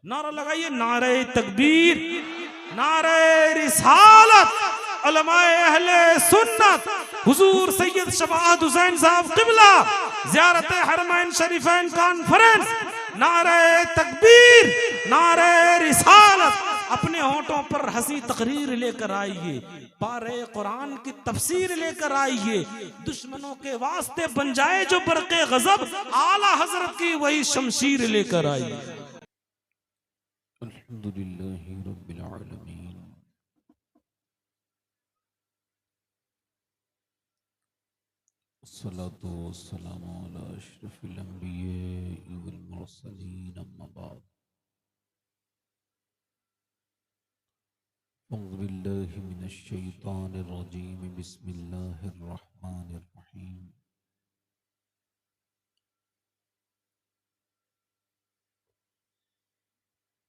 नारा लगाइए, नारे तकबीर, नारे रिसालत, उलमाए अहले सुन्नत, हुजूर सैयद शफाअत हुसैन साहब क़िबला, ज़ियारत हरमैन शरीफैन कॉन्फ्रेंस, नारे तकबीर, नारे रिसालत। अपने होंठों पर हंसी तकरीर लेकर आइए, पारे कुरान की तफसीर लेकर आइए, दुश्मनों के वास्ते बन जाए जो बरक़े गज़ब, आला हजरत की वही शमशीर लेकर आइए। अल्हम्दुलिल्लाहि रब्बिल आलमीन, अस्सलातु वस्सलामु अला अशरफिल अंबिया'i वल मुरसलीन, अम्मा बाद। अऊज़ु बिल्लाहि मिनश शैतानिर रजीम, बिस्मिल्लाहिर रहमानिर रहीम।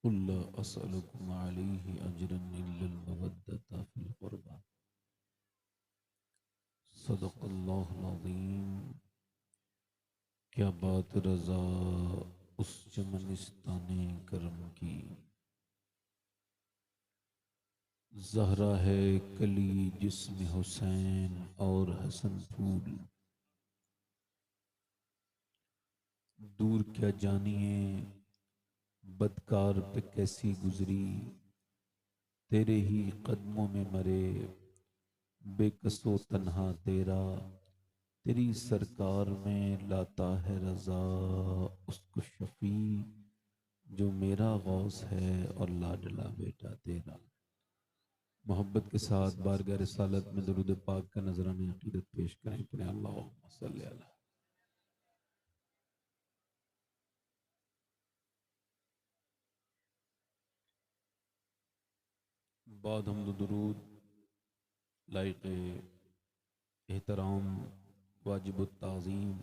कुल ला असअलुकुम अलैहि अजरन इल्लल मवद्दता फिल क़ुरबा। सदक़ल्लाहुल अज़ीम। क्या बात रज़ा उस चमनिस्ताने करम की, ज़हरा है कली जिस्म हुसैन और हसन फूल। दूर क्या जानिए बदकार पे कैसी गुजरी, तेरे ही कदमों में मरे बेकसो तन्हा तेरा। तेरी सरकार में लाता है रज़ा उसको शफी, जो मेरा गौस है और लाडला बेटा तेरा। मोहब्बत के साथ बारगाह रिसालत में दुरूद पाक का नजराने अकीदत पेश करें। पढ़ें अल्लाहुम्मा सल्ली अला। बाद हम्द दुरूद लायक एहतराम वाजिब ताज़ीम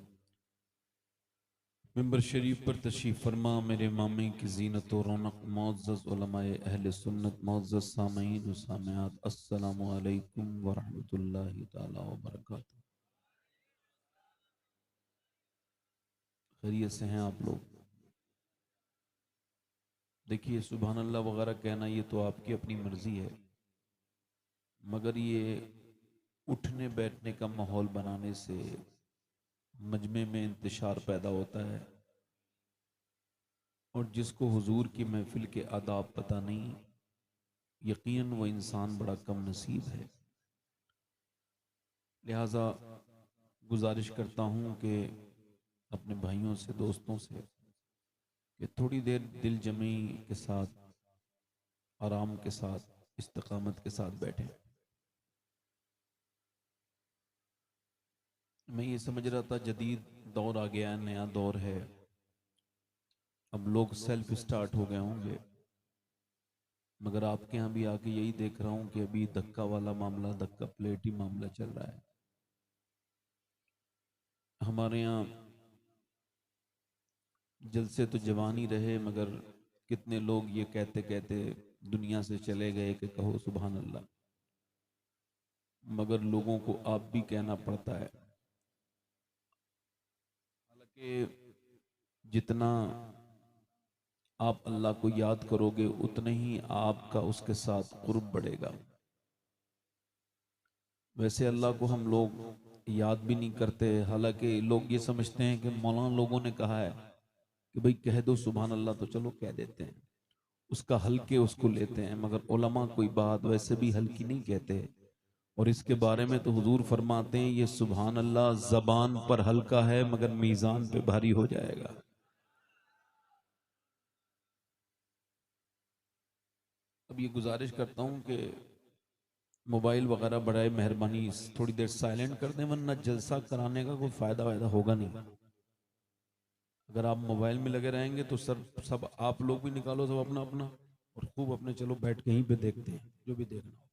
मिंबर शरीफ पर तशरीफ़ फरमा मेरे मामे की ज़ीनत और रौनक मुअज़्ज़ज़ उलमाए अहले सुन्नत, मुअज़्ज़ज़ सामईन व सामिआत, अस्सलामु अलैकुम व रहमतुल्लाहि ताला व बरकातुहू। खैरियत से हैं आप लोग? देखिए, सुभान अल्लाह वगैरह कहना ये तो आपकी अपनी मर्जी है, मगर ये उठने बैठने का माहौल बनाने से मजमे में इंतशार पैदा होता है, और जिसको हुजूर की महफिल के आदाब पता नहीं, यकीनन वो इंसान बड़ा कम नसीब है। लिहाजा गुजारिश करता हूँ कि अपने भाइयों से, दोस्तों से, कि थोड़ी देर दिल जमी के साथ, आराम के साथ, इस्तिकामत के साथ बैठें। मैं ये समझ रहा था जदीद दौर आ गया है, नया दौर है, अब लोग सेल्फ स्टार्ट हो गए होंगे, मगर आपके यहाँ भी आके यही देख रहा हूँ कि अभी धक्का वाला मामला, धक्का प्लेटी मामला चल रहा है। हमारे यहाँ जलसे तो जवानी रहे, मगर कितने लोग ये कहते कहते दुनिया से चले गए कि कहो सुभान अल्लाह, मगर लोगों को आप भी कहना पड़ता है। हालांकि जितना आप अल्लाह को याद करोगे उतने ही आपका उसके साथ कुर्ब बढ़ेगा। वैसे अल्लाह को हम लोग याद भी नहीं करते, हालांकि लोग ये समझते हैं कि मौलाना लोगों ने कहा है कि भाई कह दो सुभान अल्लाह, तो चलो कह देते हैं, उसका हल्के उसको लेते हैं, मगर उलमा कोई बात वैसे भी हल्की नहीं कहते। और इसके बारे में तो हुजूर फरमाते हैं ये सुभान अल्लाह जबान पर हल्का है मगर मीजान पे भारी हो जाएगा। अब ये गुजारिश करता हूं कि मोबाइल वगैरह बड़ाए मेहरबानी थोड़ी देर साइलेंट कर दें, वरना जलसा कराने का कोई फायदा वायदा होगा नहीं। अगर आप मोबाइल में लगे रहेंगे तो सब आप लोग भी निकालो सब अपना अपना, और खूब अपने चलो बैठ के यहीं पे देखते हैं जो भी देखना हो,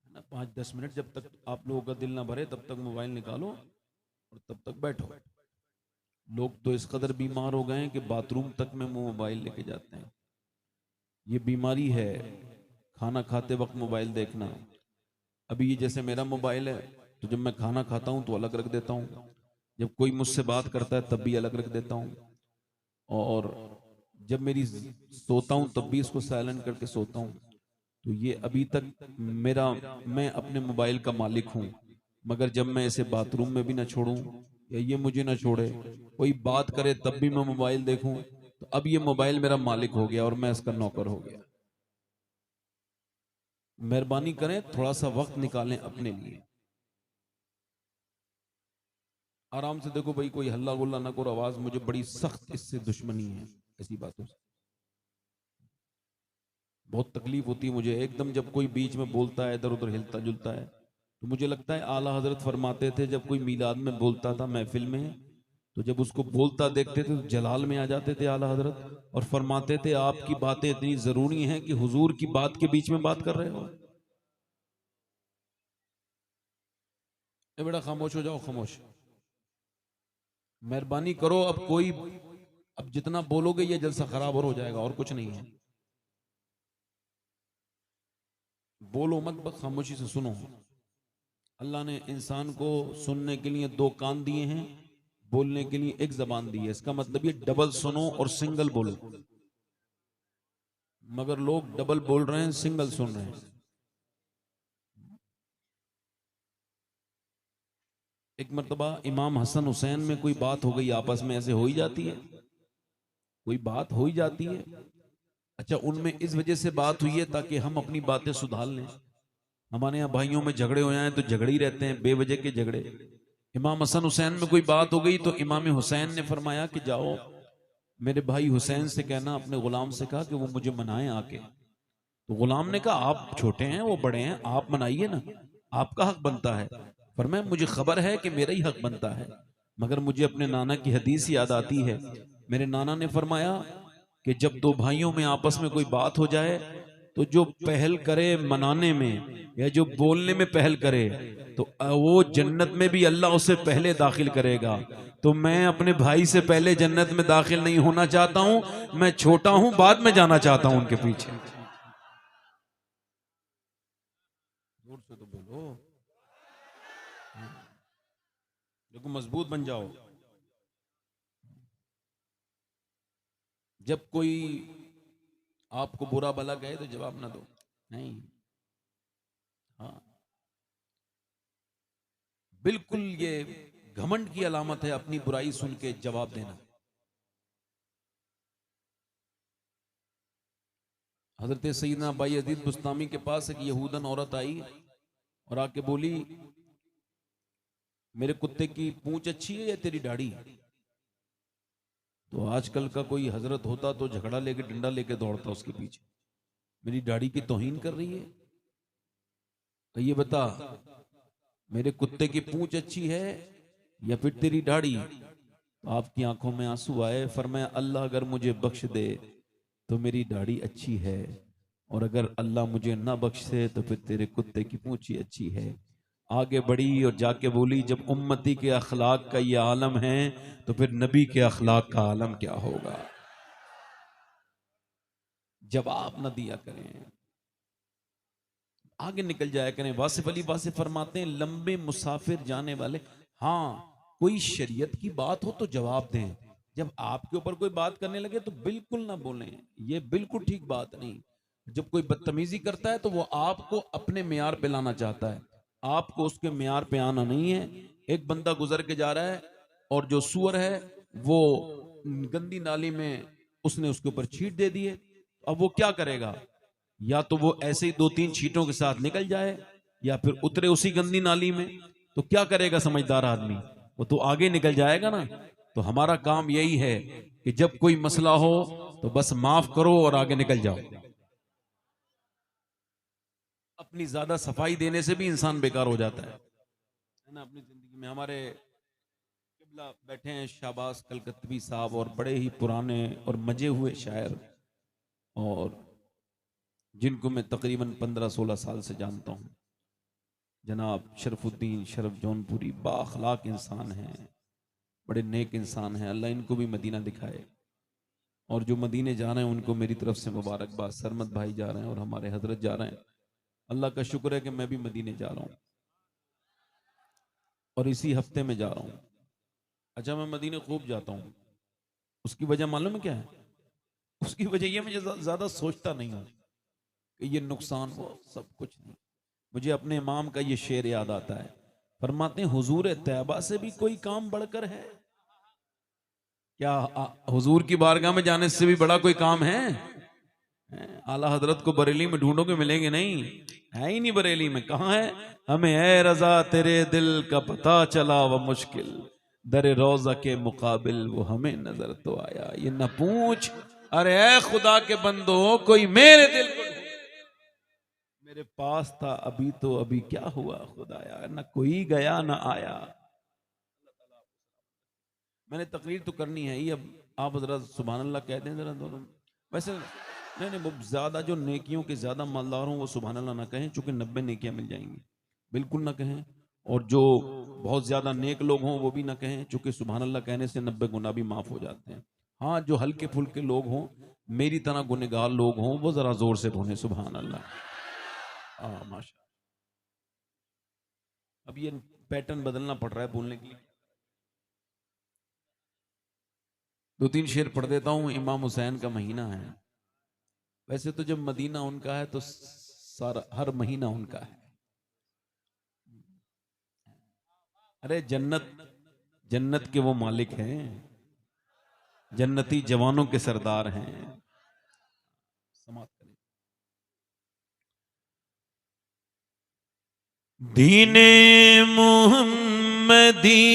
है ना। 5-10 मिनट जब तक आप लोगों का दिल ना भरे तब तक मोबाइल निकालो और तब तक बैठो। लोग तो इस कदर बीमार हो गए हैं कि बाथरूम तक में वो मोबाइल लेके जाते हैं। ये बीमारी है, खाना खाते वक्त मोबाइल देखना। अभी ये जैसे मेरा मोबाइल है, तो जब मैं खाना खाता हूँ तो अलग रख देता हूँ, जब कोई मुझसे बात करता है तब भी अलग रख देता हूँ, और जब मेरी सोता हूँ तब भी इसको साइलेंट करके सोता हूँ। तो ये अभी तक मैं अपने मोबाइल का मालिक हूँ, मगर जब मैं इसे बाथरूम में भी ना छोड़ूं या ये मुझे ना छोड़े, कोई बात करे तब भी मैं मोबाइल देखूं, तो अब ये मोबाइल मेरा मालिक हो गया और मैं इसका नौकर हो गया। मेहरबानी करें, थोड़ा सा वक्त निकालें अपने लिए। आराम से देखो भाई, कोई हल्ला गुल्ला ना करो, आवाज, मुझे बड़ी सख्त इससे दुश्मनी है ऐसी बातों से, बहुत तकलीफ होती है मुझे एकदम जब कोई बीच में बोलता है, इधर उधर हिलता जुलता है। तो मुझे लगता है आला हजरत फरमाते थे जब कोई मीलाद में बोलता था महफिल में, तो जब उसको बोलता देखते थे तो जलाल में आ जाते थे आला हजरत और फरमाते थे आपकी बातें इतनी जरूरी हैं कि हुजूर की बात के बीच में बात कर रहे हो। ए बेटा खामोश हो जाओ, खामोश, मेहरबानी करो। अब जितना बोलोगे ये जलसा खराब और हो जाएगा, और कुछ नहीं है। बोलो मत, बस खामोशी से सुनो। अल्लाह ने इंसान को सुनने के लिए दो कान दिए हैं, बोलने के लिए एक जबान दी है। इसका मतलब ये डबल सुनो और सिंगल बोलो, मगर लोग डबल बोल रहे हैं, सिंगल सुन रहे हैं। एक मर्तबा इमाम हसन हुसैन में कोई बात हो गई आपस में, ऐसे हो ही जाती है, कोई बात हो ही जाती है। अच्छा, उनमें इस वजह से बात हुई है ताकि हम अपनी बातें सुधार लें। हमारे यहाँ भाइयों में झगड़े हो जाए तो झगड़े ही रहते हैं, बेवजह के झगड़े। इमाम हसन हुसैन में कोई बात हो गई तो इमाम हुसैन ने फरमाया कि जाओ मेरे भाई हुसैन से कहना, अपने गुलाम से कहा कि वो मुझे मनाए आके। तो गुलाम ने कहा आप छोटे हैं वो बड़े हैं, आप मनाइए ना, आपका हक बनता है। फरमाया मुझे खबर है कि मेरा ही हक बनता है, मगर मुझे अपने नाना की हदीस याद आती है। मेरे नाना ने फरमाया कि जब दो भाइयों में आपस में कोई बात हो जाए तो जो पहल करे मनाने में या जो बोलने में पहल करे तो वो जन्नत में भी अल्लाह उसे पहले दाखिल करेगा। तो मैं अपने भाई से पहले जन्नत में दाखिल नहीं होना चाहता हूं, मैं छोटा हूं, बाद में जाना चाहता हूं उनके पीछे। जोर से तो बोलो, देखो मजबूत बन जाओ। जब कोई आपको बुरा भला कहे तो जवाब ना दो, नहीं, हाँ, बिल्कुल ये घमंड की अलामत है अपनी बुराई सुन के जवाब देना। हजरत सईदना भाई अजीज बुस्तामी के पास एक यहूदन औरत आई और आके बोली मेरे कुत्ते की पूंछ अच्छी है या तेरी दाढ़ी? तो आजकल का कोई हजरत होता तो झगड़ा लेके डंडा लेके दौड़ता उसके पीछे, मेरी दाढ़ी की तौहीन कर रही है, तो ये बता मेरे कुत्ते की पूंछ अच्छी है या फिर तेरी दाढ़ी? तो आपकी आंखों में आंसू आए, फरमाया अल्लाह अगर मुझे बख्श दे तो मेरी दाढ़ी अच्छी है, और अगर अल्लाह मुझे ना बख्शे तो फिर तेरे कुत्ते की पूंछ ही अच्छी है। आगे बढ़ी और जाके बोली जब उम्मती के अखलाक का ये आलम है तो फिर नबी के अखलाक का आलम क्या होगा। जवाब न दिया करें, आगे निकल जाया करें। वासिफ अली वासिफ फरमाते हैं लंबे मुसाफिर जाने वाले, हाँ कोई शरीयत की बात हो तो जवाब दें, जब आपके ऊपर कोई बात करने लगे तो बिल्कुल ना बोलें, ये बिल्कुल ठीक बात नहीं। जब कोई बदतमीजी करता है तो वो आपको अपने मियार पे लाना चाहता है, आपको उसके मियार पे आना नहीं है। एक बंदा गुजर के जा रहा है और जो सुअर है वो गंदी नाली में उसने उसके ऊपर छींट दे दिए, अब वो क्या करेगा? या तो वो ऐसे ही दो तीन छींटों के साथ निकल जाए या फिर उतरे उसी गंदी नाली में। तो क्या करेगा समझदार आदमी? वो तो आगे निकल जाएगा ना। तो हमारा काम यही है कि जब कोई मसला हो तो बस माफ करो और आगे निकल जाओ। अपनी ज्यादा सफाई देने से भी इंसान बेकार हो जाता है ना अपनी जिंदगी में। हमारे किबला बैठे हैं शाबाश कलकत्वी साहब, और बड़े ही पुराने और मजे हुए शायर, और जिनको मैं तकरीबन 15-16 साल से जानता हूं। जनाब शरफुद्दीन शरफ जौनपुरी बाअखलाक इंसान हैं, बड़े नेक इंसान हैं, अल्लाह इनको भी मदीना दिखाए। और जो मदीने जा रहे हैं उनको मेरी तरफ से मुबारकबाद। सरमद भाई जा रहे हैं और हमारे हजरत जा रहे हैं, अल्लाह का शुक्र है कि मैं भी मदीने जा रहा हूं और इसी हफ्ते में जा रहा हूं। अच्छा, मैं मदीने खूब जाता हूं, उसकी वजह मालूम है क्या है? उसकी वजह ये मुझे ज्यादा सोचता नहीं हूं कि ये नुकसान हो, सब कुछ नहीं। मुझे अपने इमाम का ये शेर याद आता है, फरमाते हैं हुजूर तैयबा से भी कोई काम बढ़कर है क्या? हुजूर की बारगाह में जाने से भी बड़ा कोई काम है? आला हजरत को बरेली में ढूंढोगे मिलेंगे नहीं, है ही नहीं बरेली में। कहाँ है? हमें ए रजा तेरे दिल का पता चला व मुश्किल दरे रोजा के मुकाबिल वो हमें नजर तो आया। ये न पूछ अरे ए खुदा के बंदो कोई मेरे दिल को मेरे पास था अभी तो अभी क्या हुआ खुदाया, न कोई गया न आया। मैंने तकरीर तो करनी है ही, अब आप जरा सुभान अल्लाह कह दें जरा दोनों। वैसे नहीं वो ज्यादा जो नेकियों के ज्यादा मालदार हों वो सुभान अल्लाह ना कहें, चूंकि 90 नेकियां मिल जाएंगी, बिल्कुल ना कहें। और जो बहुत ज्यादा नेक लोग हों वो भी ना कहें, चूंकि सुभान अल्लाह कहने से 90 गुना भी माफ हो जाते हैं। हाँ, जो हल्के फुल्के लोग हों, मेरी तरह गुनहगार लोग हों, वो जरा जोर से बोले सुभान अल्लाह। माशा। अब ये पैटर्न बदलना पड़ रहा है बोलने के लिए। 2-3 शेर पढ़ देता हूं। इमाम हुसैन का महीना है। वैसे तो जब मदीना उनका है तो सारा हर महीना उनका है। अरे जन्नत के वो मालिक हैं, जन्नती जवानों के सरदार हैं। समाप्त करें। दीने मुहम्मदी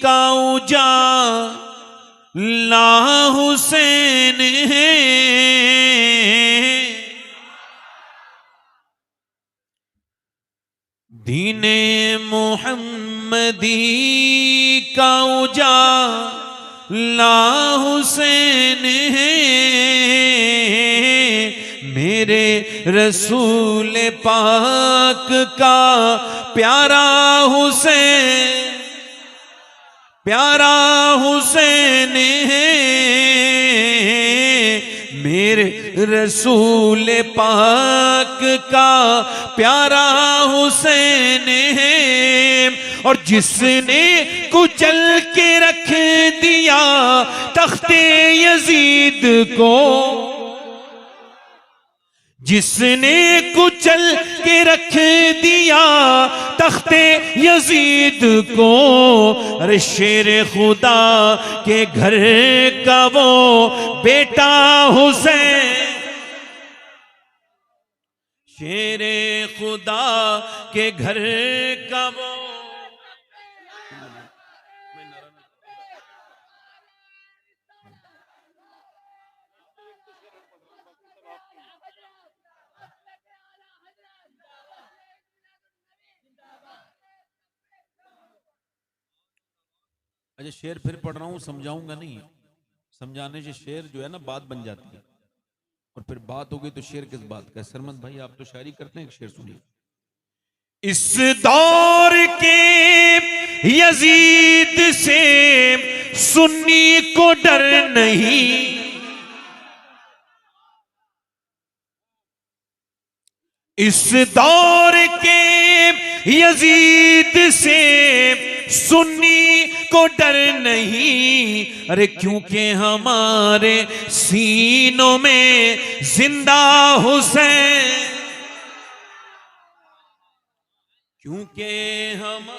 का उजाला हुसैन है, दीने मुहम्मदी का उजाला हुसैन है, मेरे रसूल पाक का प्यारा हुसैन है, मेरे रसूल पाक का प्यारा हुसैन है। और जिसने कुचल के रख दिया तख्ते यजीद को, जिसने कुचल के रख दिया तख्ते यजीद को, अरे शेर खुदा के घर का वो बेटा हुसैन, शेर खुदा के घर का वो। अच्छा, शेर फिर पढ़ रहा हूं, समझाऊंगा नहीं। समझाने से शेर जो है ना बात बन जाती है, और फिर बात हो गई तो शेर किस बात का। सरमत भाई आप तो शायरी करते हैं, एक शेर सुनिए। इस दौर के यजीद से सुन्नी को डर नहीं, इस दौर के यजीद से सुन्नी को डर नहीं, अरे क्योंकि हमारे सीनों में जिंदा हुसैन, क्योंकि हम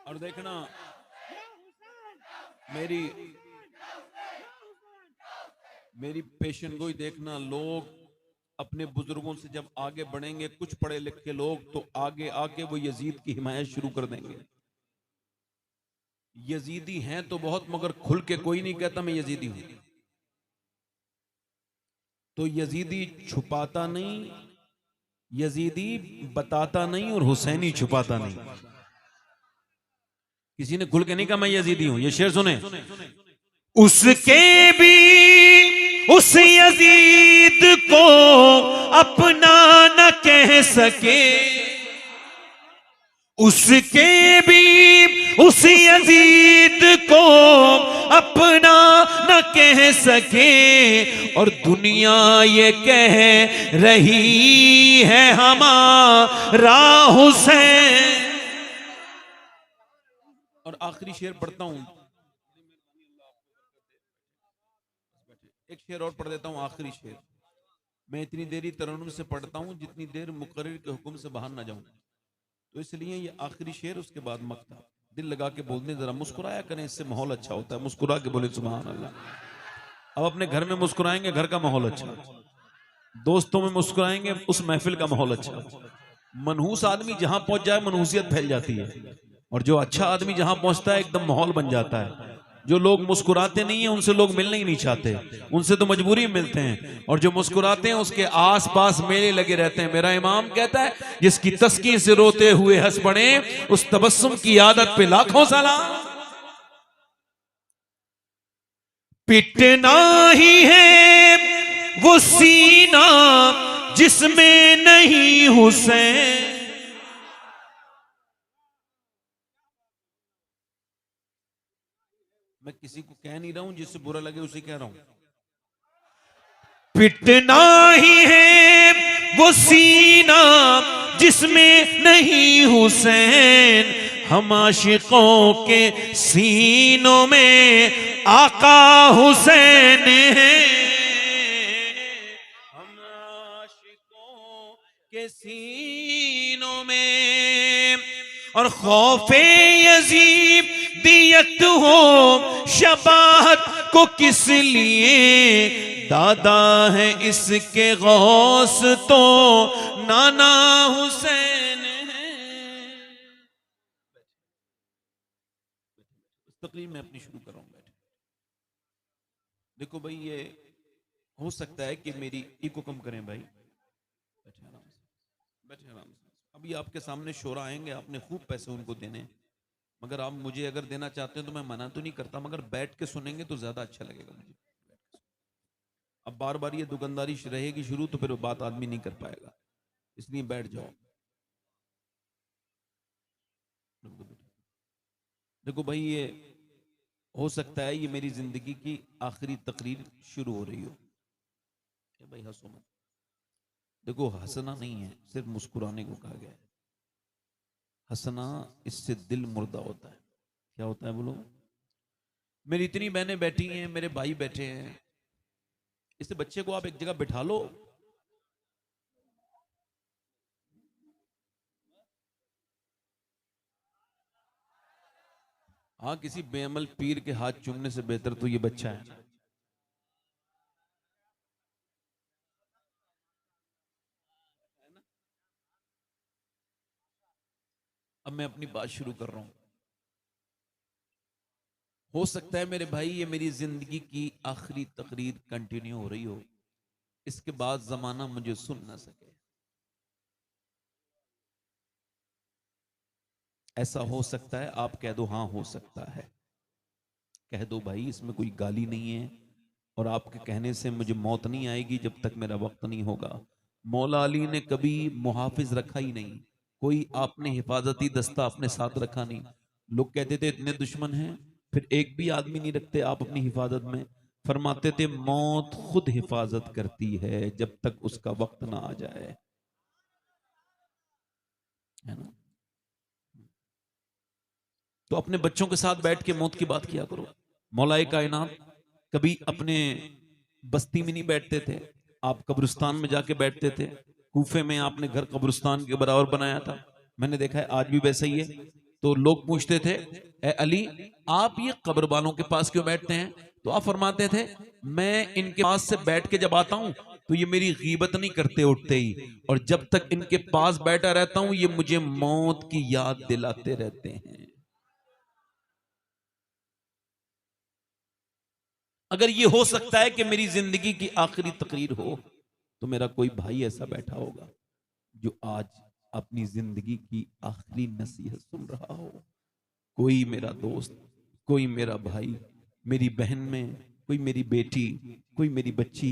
और देखना मेरी पेशन गोई देखना, लोग अपने बुजुर्गों से जब आगे बढ़ेंगे, कुछ पढ़े लिखे लोग, तो आगे आके वो यजीद की हिमायत शुरू कर देंगे। यजीदी हैं तो बहुत, मगर खुल के कोई नहीं कहता मैं यजीदी हूं। तो यजीदी छुपाता नहीं, यजीदी बताता नहीं, और हुसैनी छुपाता नहीं। किसी ने खुल के नहीं कहा मैं यजीदी हूं। ये शेर सुने। उसके भी उस यजीद को अपना न कह सके, उसके भी उस यजीद को अपना न कह सके, और दुनिया ये कह रही है हमारा हुसैन। और और आखिरी शेर पढ़ता हूं, एक शेर और पढ़ देता हूं, आखिरी शेर। मैं इतनी देरी तरन्नुम से पढ़ता हूं जितनी देर मुकर्रिर के हुक्म से बाहर ना जाऊं, तो इसलिए ये आखिरी शेर, उसके बाद मक्ता। दिल लगा के बोलने, जरा मुस्कुराया करें, इससे माहौल अच्छा होता है। मुस्कुरा के बोले सुभान अल्लाह। अब अपने घर में मुस्कुराएंगे, घर का माहौल अच्छा। दोस्तों में मुस्कुराएंगे, उस महफिल का माहौल अच्छा। मनहूस आदमी जहां पहुंच जाए मनहूसियत फैल जाती है, और जो अच्छा आदमी जहां पहुंचता है एकदम माहौल बन जाता है। जो लोग मुस्कुराते नहीं है उनसे लोग मिलना ही नहीं चाहते, उनसे तो मजबूरी में मिलते हैं। और जो मुस्कुराते हैं उसके आसपास मेले लगे रहते हैं। मेरा इमाम कहता है, जिसकी तस्की से रोते हुए हंस पड़े, उस तबस्सुम की आदत पे लाखों सलाम। पिटना ही है वो सीना जिसमें नहीं हुसैन। मैं किसी को कह नहीं रहा हूं, जिससे बुरा लगे उसे कह रहा हूं। पिटना ही है वो सीना जिसमें नहीं हुसैन, हम आशिकों के सीनों में आका हुसैन है। हम आशिकों के सीनों में, और खौफे यजीब दियत हो शबाहत को किस लिए, दादा है इसके गौस तो नाना हुसैन है। तकरीर में अपनी शुरू कर रहा हूं, बैठे। देखो भाई, ये हो सकता है कि मेरी इको कम करें भाई, बैठे आराम से, बैठे आराम से। अभी आपके सामने शोरा आएंगे, आपने खूब पैसे उनको देने, मगर आप मुझे अगर देना चाहते हैं तो मैं मना तो नहीं करता, मगर बैठ के सुनेंगे तो ज्यादा अच्छा लगेगा मुझे। अब बार बार ये दुकानदारी रहेगी शुरू तो फिर बात आदमी नहीं कर पाएगा, इसलिए बैठ जाओ। देखो भाई, ये हो सकता है ये मेरी जिंदगी की आखिरी तकरीर शुरू हो रही हो। भाई हंसो मत। देखो, हंसना नहीं है, सिर्फ मुस्कुराने को कहा गया है। हंसना, इससे दिल मुर्दा होता है। क्या होता है बोलो? मेरी इतनी बहनें बैठी हैं, मेरे भाई बैठे हैं, इससे बच्चे को आप एक जगह बिठा लो, हाँ, किसी बेअमल पीर के हाथ चूमने से बेहतर तो ये बच्चा है। अब मैं अपनी बात शुरू कर रहा हूं। हो सकता है मेरे भाई ये मेरी जिंदगी की आखिरी तकरीर कंटिन्यू हो रही हो, इसके बाद जमाना मुझे सुन ना सके। ऐसा हो सकता है, आप कह दो हाँ हो सकता है, कह दो भाई, इसमें कोई गाली नहीं है, और आपके कहने से मुझे मौत नहीं आएगी जब तक मेरा वक्त नहीं होगा। मौला अली ने कभी मुहाफिज रखा ही नहीं, कोई आपने हिफाजती दस्ता अपने साथ रखा नहीं। लोग कहते थे इतने दुश्मन हैं, फिर एक भी आदमी नहीं रखते आप अपनी हिफाजत में। फरमाते थे मौत खुद हिफाजत करती है जब तक उसका वक्त ना आ जाए, है ना? तो अपने बच्चों के साथ बैठ के मौत की बात किया करो। मौलाए कायनात कभी अपने बस्ती में नहीं बैठते थे, आप कब्रिस्तान में जाके बैठते थे। कूफे में आपने घर कब्रिस्तान के बराबर बनाया था, मैंने देखा है आज भी वैसा ही है। तो लोग पूछते थे, ए अली, आप ये कब्र वालों के पास क्यों बैठते हैं? तो आप फरमाते थे, मैं इनके पास से बैठ के जब आता हूं तो ये मेरी गीबत नहीं करते उठते ही, और जब तक इनके पास बैठा रहता हूं ये मुझे मौत की याद दिलाते रहते हैं। अगर ये हो सकता है कि मेरी जिंदगी की आखिरी तकरीर हो, तो मेरा कोई भाई ऐसा बैठा होगा जो आज अपनी जिंदगी की आखिरी नसीहत सुन रहा हो। कोई मेरा दोस्त, कोई मेरा भाई, मेरी बहन में कोई मेरी बेटी, कोई मेरी बच्ची,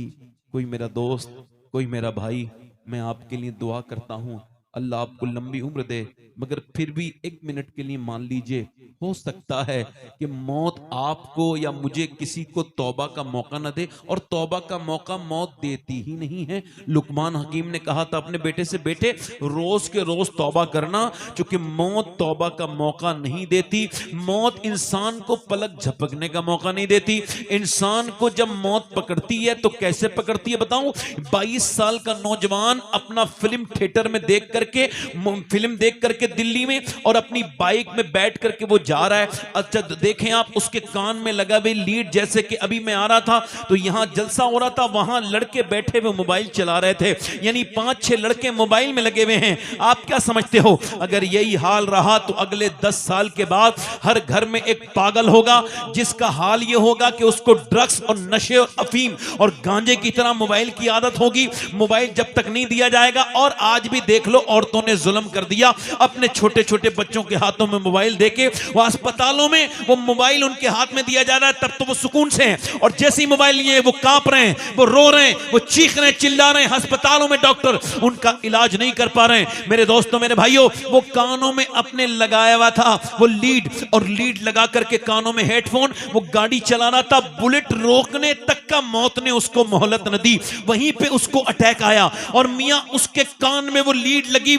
कोई मेरा दोस्त, कोई मेरा भाई, मैं आपके लिए दुआ करता हूं, अल्लाह आपको लंबी उम्र दे, मगर फिर भी एक मिनट के लिए मान लीजिए, हो सकता है कि मौत आपको या मुझे किसी को तौबा का मौका न दे, और तौबा का मौका मौत देती ही नहीं है। लुकमान हकीम ने कहा था अपने बेटे से, बेटे रोज के रोज तौबा करना, क्योंकि मौत तौबा का मौका नहीं देती। मौत इंसान को पलक झपकने का मौका नहीं देती। इंसान को जब मौत पकड़ती है तो कैसे पकड़ती है बताऊं? 22 साल का नौजवान अपना फिल्म थिएटर में देख करके दिल्ली में, और अपनी बाइक में बैठ करके वो जा रहा है। अच्छा देखें आप, उसके कान में लगा हुआ लीड, जैसे कि अभी मैं आ रहा था तो यहां जलसा हो रहा था, वहां लड़के बैठे हुए मोबाइल चला रहे थे, यानी 5-6 लड़के मोबाइल में लगे हुए हैं। आप क्या समझते हो, अगर यही हाल रहा तो अगले 10 साल के बाद हर घर में एक पागल होगा, जिसका हाल यह होगा कि उसको ड्रग्स और नशे और अफीम और गांजे की तरह मोबाइल की आदत होगी। मोबाइल जब तक नहीं दिया जाएगा, और आज भी देख लो औरतों ने जुल्म कर दिया, अपने छोटे छोटे बच्चों के हाथों में मोबाइल देके, वो अस्पतालों में वो मोबाइल उनके हाथ में दिया जा रहा है, तब तो वो सुकून से हैं, और जैसे ही मोबाइल लिए वो कांप रहे हैं, वो रो रहे हैं, वो चीख रहे हैं, चिल्ला रहे हैं। अस्पतालों में डॉक्टर उनका इलाज नहीं कर पा रहे हैं। मेरे दोस्तों, मेरे भाइयों, वो कानों में अपने लगाया हुआ था वो लीड, और लीड लगा करके कानों में हेडफोन, वो गाड़ी चला रहा था, बुलेट रोकने तक का मौत ने उसको मोहलत न दी, वहीं पे उसको अटैक आया, और मियां उसके कान में वो लीड लगी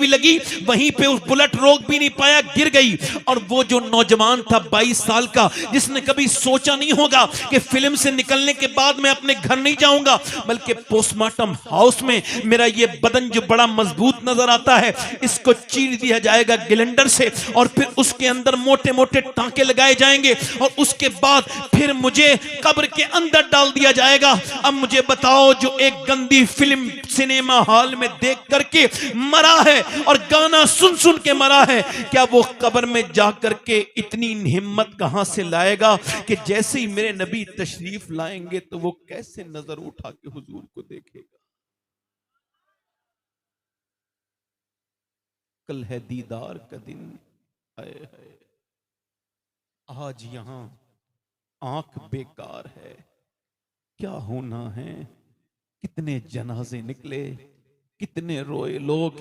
वहीं पे उस बुलेट रोक भी नहीं पाया, गिर गई। और वो जो नौजवान था 22 साल का, जिसने कभी सोचा नहीं होगा कि फिल्म से निकलने के बाद मैं अपने घर नहीं जाऊंगा, बल्कि पोस्टमार्टम हाउस में मेरा ये बदन जो बड़ा मजबूत नजर आता है, इसको चीर दिया जाएगा ग्लेंडर से, और फिर उसके अंदर मोटे मोटे टांके लगाए जाएंगे, और उसके बाद फिर मुझे कब्र के अंदर डाल दिया जाएगा। अब मुझे बताओ, जो एक गंदी फिल्म सिनेमा हॉल में देख करके मरा है और गाना सुन सुन के मरा है, क्या वो कब्र में जाकर के इतनी हिम्मत कहां से लाएगा कि जैसे ही मेरे नबी तशरीफ लाएंगे तो वो कैसे नजर उठा के हुजूर को देखेगा? कल है दीदार का दिन, हाय हाय, आज यहां आंख बेकार है, क्या होना है? कितने जनाजे निकले, कितने रोए लोग,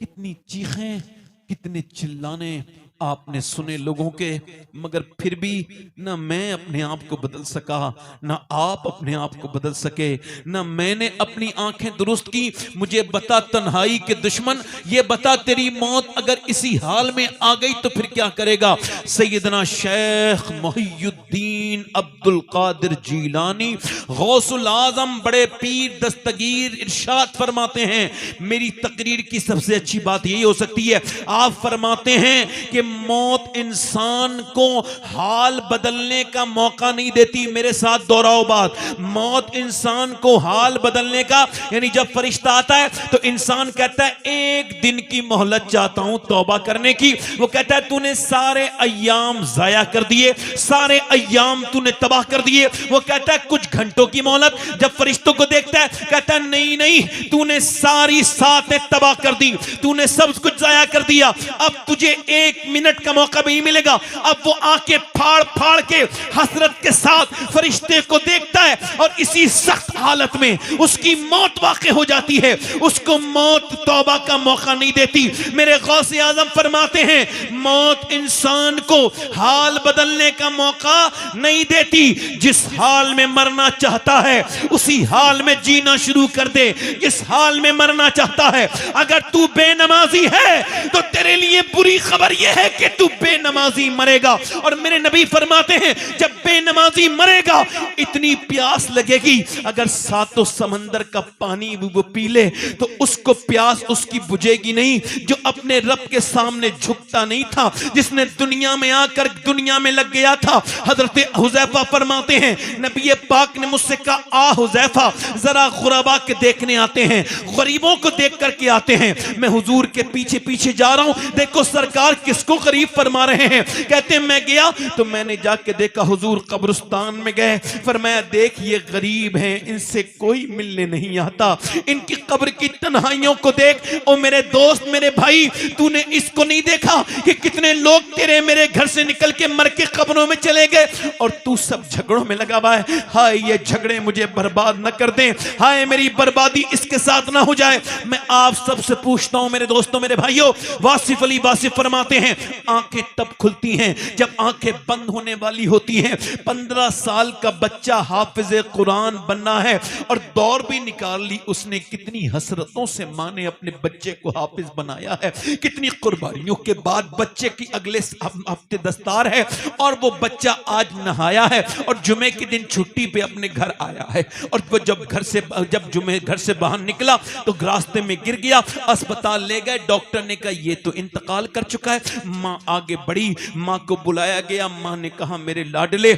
कितनी चीखें, कितने चिल्लाने आपने सुने लोगों के, मगर फिर भी ना मैं अपने आप को बदल सका, ना आप अपने आप को बदल सके, ना मैंने अपनी आंखें दुरुस्त की। मुझे बता तन्हाई के दुश्मन, ये बता तेरी मौत अगर इसी हाल में आ गई तो फिर क्या करेगा? सैयदना शेख मुहियुद्दीन अब्दुल कादिर जीलानी गौसुल आजम बड़े पीर दस्तगीर इरशाद फरमाते हैं, मेरी तकरीर की सबसे अच्छी बात यही हो सकती है, आप फरमाते हैं कि मौत इंसान को हाल बदलने का मौका नहीं देती। मेरे साथ दोहराओ बात, मौत इंसान को हाल बदलने का, यानी जब फरिश्ता आता है तो इंसान कहता है एक दिन की मोहलत चाहता हूं तौबा करने की। वो कहता है तूने सारे अय्याम जाया कर दिए, सारे अय्याम तूने तबाह कर दिए। वो कहता है कुछ घंटों की मोहलत। जब फरिश्तों को देखता है कहता है नहीं नहीं, तूने सारी सातें तबाह कर दी, तूने सब कुछ जाया कर दिया, अब तुझे 1 मिनट का मौका भी नहीं मिलेगा। अब वो आंखें फाड़ फाड़ के हसरत के साथ फरिश्ते को देखता है, और इसी सख्त हालत में उसकी मौत वाक़ई हो जाती है। उसको मौत तौबा का मौका नहीं देती। मेरे गौसे आजम फरमाते हैं मौत इंसान को हाल बदलने का मौका नहीं देती। जिस हाल में मरना चाहता है उसी हाल में जीना शुरू कर दे। जिस हाल में मरना चाहता है, अगर तू बेनमाजी है तो तेरे लिए बुरी खबर यह है कि तू बेनमाजी मरेगा। और मेरे नबी फरमाते हैं जब बेनमाजी मरेगा इतनी प्यास लगेगी, अगर सातों समंदर का पानी वो पी ले तो उसको प्यास उसकी बुझेगी नहीं। जो अपने रब के सामने झुकता नहीं था, जिसने दुनिया में आकर दुनिया में लग गया था। हजरत हुज़ैफा फरमाते हैं नबी पाक ने मुझसे कहा आ हुज़ैफा जरा गुरबा के देखने आते हैं, गरीबों को देख करके आते हैं। मैं हुजूर के पीछे पीछे जा रहा हूं, देखो सरकार किसको गरीब फरमा रहे हैं। कहते हैं मैं गया तो मैंने जाके देखा हुजूर कब्रिस्तान में गए, फरमाया देख ये गरीब हैं, इनसे कोई मिलने नहीं आता, इनकी कब्र की तन्हाइयों को देख। ओ मेरे दोस्त दोस्त मेरे भाई, तूने इसको नहीं देखा कि कितने लोग तेरे मेरे घर से निकल के मर के कब्रों में चले गए और तू सब झगड़ों में लगा हुआ है। हाय ये झगड़े मुझे बर्बाद न कर दें, हाय मेरी बर्बादी इसके साथ ना हो जाए। मैं आप सबसे पूछता हूं मेरे दोस्तों मेरे भाइयों, वासिफ अली वासिफ फरमाते हैं आंखें तब खुलती हैं जब आंखें बंद होने वाली होती हैं। 15 साल का बच्चा हाफिज कुरान बनना है और दौड़ भी निकाल ली उसने। कितनी हसरतों से मां ने अपने बच्चे को हाफिज बनाया है, कितनी कुर्बानियों के बाद बच्चे की अगले हफ्ते दस्तार है और वो बच्चा आज नहाया है और जुमे के दिन छुट्टी पे अपने घर आया है। और वो जब जुमे घर से बाहर निकला तो रास्ते में गिर गया, अस्पताल ले गए, डॉक्टर ने कहा ये तो इंतकाल कर चुका है। मां आगे बढ़ी, मां को बुलाया गया, मां ने कहा मेरे लाडले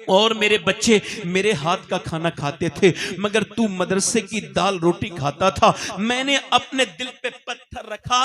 और मेरे बच्चे मेरे हाथ का खाना खाते थे मगर तू मदरसे की दाल रोटी खाता था। मैंने अपने दिल पे पत्थर रखा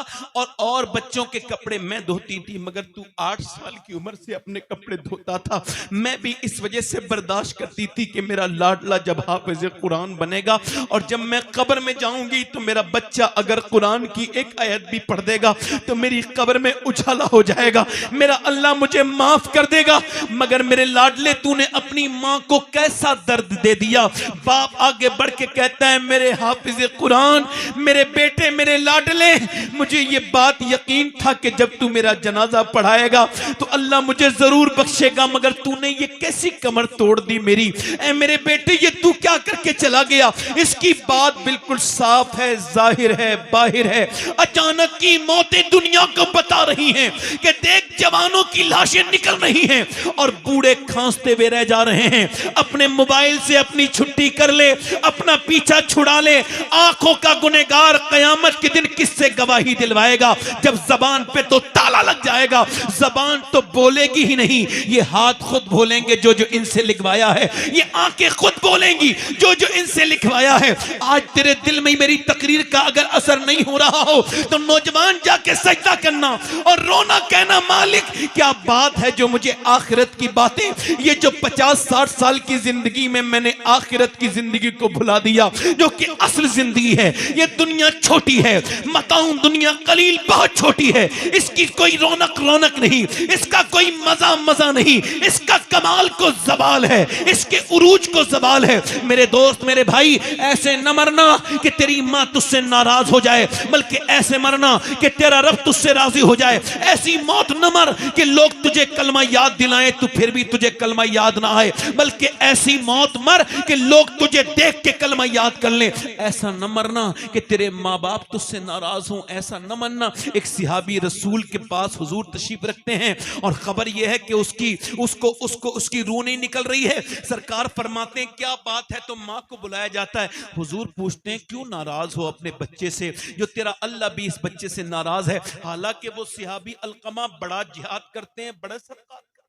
और बच्चों के कपड़े मैं धोती थी मगर तू 8 साल की उम्र से अपने कपड़े धोता था। मैं भी इस वजह से बर्दाश्त करती थी कि मेरा लाडला जब हाफिज कुरान बनेगा और जब मैं कब्र में जाऊंगी तो मेरा बच्चा अगर कुरान की एक आयत भी पढ़ देगा तो मेरी कब्र में उछाला हो जाएगा, मेरा अल्लाह मुझे माफ कर देगा। मगर मेरे लाडले तूने अपनी मां को कैसा दर्द दे दिया। बाप आगे बढ़ के कहता है मेरे हाफिज कुरान, मेरे बेटे, मेरे लाडले, मुझे ये बात यकीन था कि जब तू मेरा जनाजा पढ़ाएगा तो अल्लाह मुझे जरूर बख्शेगा, मगर तूने ये कैसी कमर तोड़ दी मेरी। ऐ मेरे बेटे ये तू क्या करके चला गया। इसकी बात बिल्कुल साफ है, जाहिर है, बाहिर है। अचानक की मौतें दुनिया को बता रही हैं कि देख जवानों की लाशें निकल रही हैं और बूढ़े खांसते हुए रह जा रहे हैं। अपने मोबाइल से अपनी छुट्टी कर ले, अपना पीछा छुड़ा ले। आंखों का गुनहगार कयामत के दिन किससे गवाही दिलवाएगा जब जबान पे तो ताला लग जाएगा। जबान तो बोलेगी ही नहीं, ये हाथ खुद बोलेंगे जो जो इनसे लिखवाया है, ये आंखें खुद बोलेंगी जो जो इनसे लिखवाया है। आज तेरे दिल में मेरी तकरीर का अगर असर नहीं हो रहा हो तो नौजवान जाके सजदा करना और रोना, कहना मालिक क्या बात है जो मुझे आखिरत की बातें, ये जो 50-60 साल की जिंदगी में मैंने आखिरत की जिंदगी को भुला दिया जो कि असल जिंदगी है। ये दुनिया छोटी है, मताऊं दुनिया कलील बहुत छोटी है, इसकी कोई रौनक नहीं, इसका कोई मजा नहीं, इसका कमाल को जवाल है, इसके उरूज को जवाल है। मेरे दोस्त मेरे भाई ऐसे न मरना कि तेरी मां तुझसे नाराज हो जाए, बल्कि ऐसे मरना कि तेरा रब तुझसे राजी हो जाए। ऐसी मौत न मर कि लोग तुझे कलमा याद दिलाएं तू फिर भी तुझे कलमा याद ना आए, बल्कि ऐसी मौत मर कि लोग तुझे देख के कलमा याद कर लें। ऐसा न मरना कि तेरे माँ बाप तुझसे नाराज हों, ऐसा न मरना। एक सिहाबी रसूल के पास हुजूर तशरीफ रखते हैं और खबर यह है कि उसकी रूह नहीं निकल रही है। सरकार फरमाते हैं क्या बात है, तो माँ को बुलाया जाता है। हुजूर पूछते हैं क्यों नाराज हो अपने बच्चे से, जो तेरा अल्लाह भी इस बच्चे से नाराज है। हालांकि वो सिहाबी अलकमा बड़ा जिहाद करते हैं, बड़ा सदका करते हैं,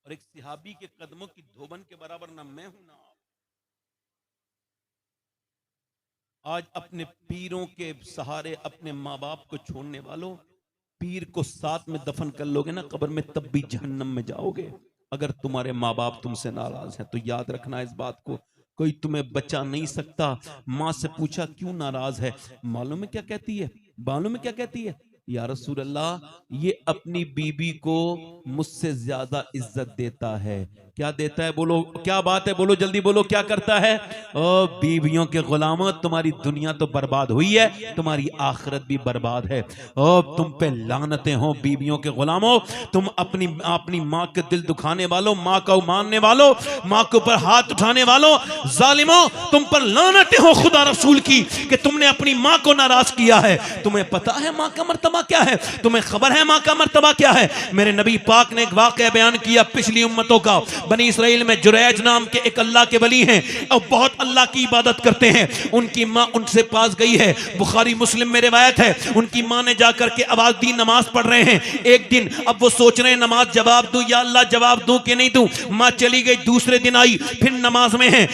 और एक सिहाबी के कदमों की धोबन के बराबर ना मैं हूं ना आप। आज अपने पीरों के सहारे अपने माँ बाप को छोड़ने वालों, पीर को साथ में दफन कर लोगे ना कब्र में तब भी जहन्नम में जाओगे। अगर तुम्हारे माँ बाप तुमसे नाराज हैं तो याद रखना इस बात को, कोई तुम्हें बचा नहीं सकता। माँ से पूछा क्यों नाराज है, मालूम है क्या कहती है, मालूम है क्या कहती है, या रसूल अल्लाह ये अपनी बीबी को मुझसे ज्यादा इज्जत देता है। क्या देता है, बोलो क्या बात है, बोलो जल्दी बोलो क्या करता है। ओ बीवियों के गुलामों, तुम्हारी दुनिया तो बर्बाद हुई है, तुम्हारी आखिरत भी बर्बाद है। ओ तुम पे लानतें हो बीवियों के गुलामों, तुम अपनी माँ के दिल दुखाने वालों, माँ को मानने वालों, माँ के ऊपर हाथ उठाने वालों, जालिमों, तुम पर लानतें हो खुदा रसूल की कि तुमने अपनी माँ को नाराज किया है। तुम्हें पता है माँ का मर्तबा क्या है, तुम्हें खबर है माँ का मर्तबा क्या है। मेरे नबी पाक ने एक वाक़या बयान किया पिछली उम्मतों का। बनी इसराइल में जुरैज नाम के एक अल्लाह के वली हैं और बहुत अल्लाह की इबादत करते हैं। उनकी माँ उनसे पास गई है, बुखारी मुस्लिम में रिवायत है। उनकी माँ ने जाकर के आवाज दी, नमाज पढ़ रहे हैं। एक दिन अब वो सोच रहे हैं नमाज जवाब दूं या अल्लाह जवाब दूं कि नहीं दूं। माँ चली गई, दूसरे दिन आई, फिर नमाज में है,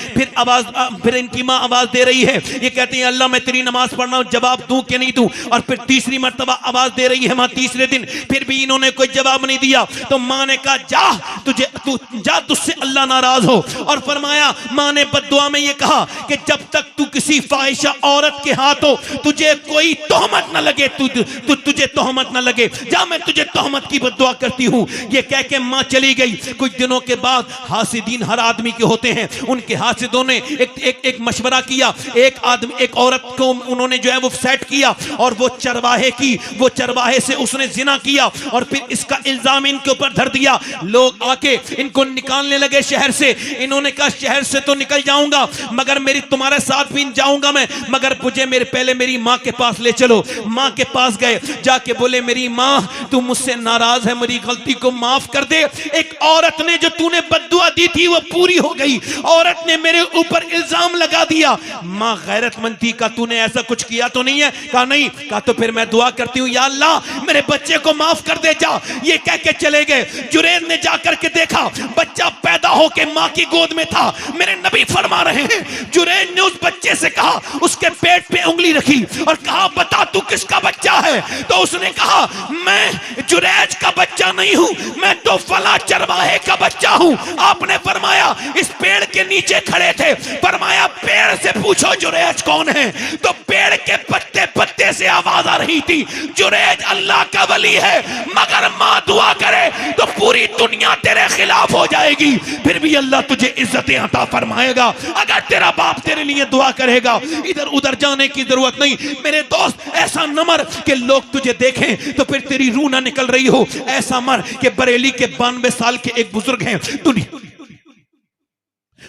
फिर इनकी माँ आवाज दे रही है। ये कहते हैं अल्लाह मैं तेरी नमाज पढ़ रहा हूं, जवाब दूं कि नहीं दूं। और फिर तीसरी मर्तबा आवाज दे रही है माँ, तीसरे दिन, फिर भी इन्होंने कोई जवाब नहीं दिया। तो माँ ने कहा जा तुझसे अल्लाह नाराज हो। और फरमाया, माँ ने बद्दुआ में ये कहा कि जब तक तू किसी फाहिशा औरत के हाथों तुझे कोई तोहमत न लगे, तुझे तोहमत न लगे, जा मैं तुझे तोहमत की बद्दुआ करती हूं। ये कह के मां चली गई। कुछ दिनों के बाद हासिदीन हर आदमी के होते हैं, उनके हासिदों ने एक मशवरा किया। एक औरत को उन्होंने जो है वो सेट किया और वो चरवाहे से उसने जिना किया और फिर इसका इल्जाम इनके ऊपर धर दिया। लोग आके इनको निकालने लगे शहर से। इन्होंने कहा शहर से तो निकल जाऊंगा मगर तुम्हारे साथ भी जाऊंगा मैं, मगर मुझे पहले मेरी माँ के पास ले चलो। माँ के पास गए, जाके बोले मेरी माँ तू मुझसे नाराज है, मेरी गलती को माफ कर दे। एक औरत ने जो तूने बद्दुआ दी थी वो पूरी हो गई। औरत ने मेरे ऊपर इल्जाम लगा दिया। माँ गैरतमंद थी, का तूने ऐसा कुछ किया तो नहीं है? कहा नहीं। कहा तो फिर मैं दुआ करती हूँ या अल्लाह मेरे बच्चे को माफ कर दे जा। ये कह के चले गए। जुरैज ने जाकर के देखा बच्चा पैदा होके माँ की गोद में था। मेरे नबी फरमा रहे हैं जुरैज ने उस बच्चे से कहा, उसके पेट पे उंगली रखी और कहा बता तू किसका बच्चा है? तो उसने कहा मैं जुरैज का बच्चा नहीं हूं, मैं तो फला चरवाहे का बच्चा हूं। आपने फरमाया इस पेड़ के नीचे खड़े थे, फरमाया पेड़ से पूछो जुरैज कौन है। तो पेड़ के पत्ते पत्ते से आवाज आ रही थी जुरैज अल्लाह का वली है, मगर मां दुआ करे तो पूरी दुनिया तेरे खिलाफ हो जाएगी, फिर भी अल्लाह तुझे इज्जत अता फरमाएगा अगर तेरा बाप तेरे लिए दुआ करेगा। इधर उधर जाने की जरूरत नहीं मेरे दोस्त। ऐसा न मर कि लोग तुझे देखें तो फिर तेरी रूह ना निकल रही हो। ऐसा मर कि बरेली के 92 साल के एक बुजुर्ग हैं,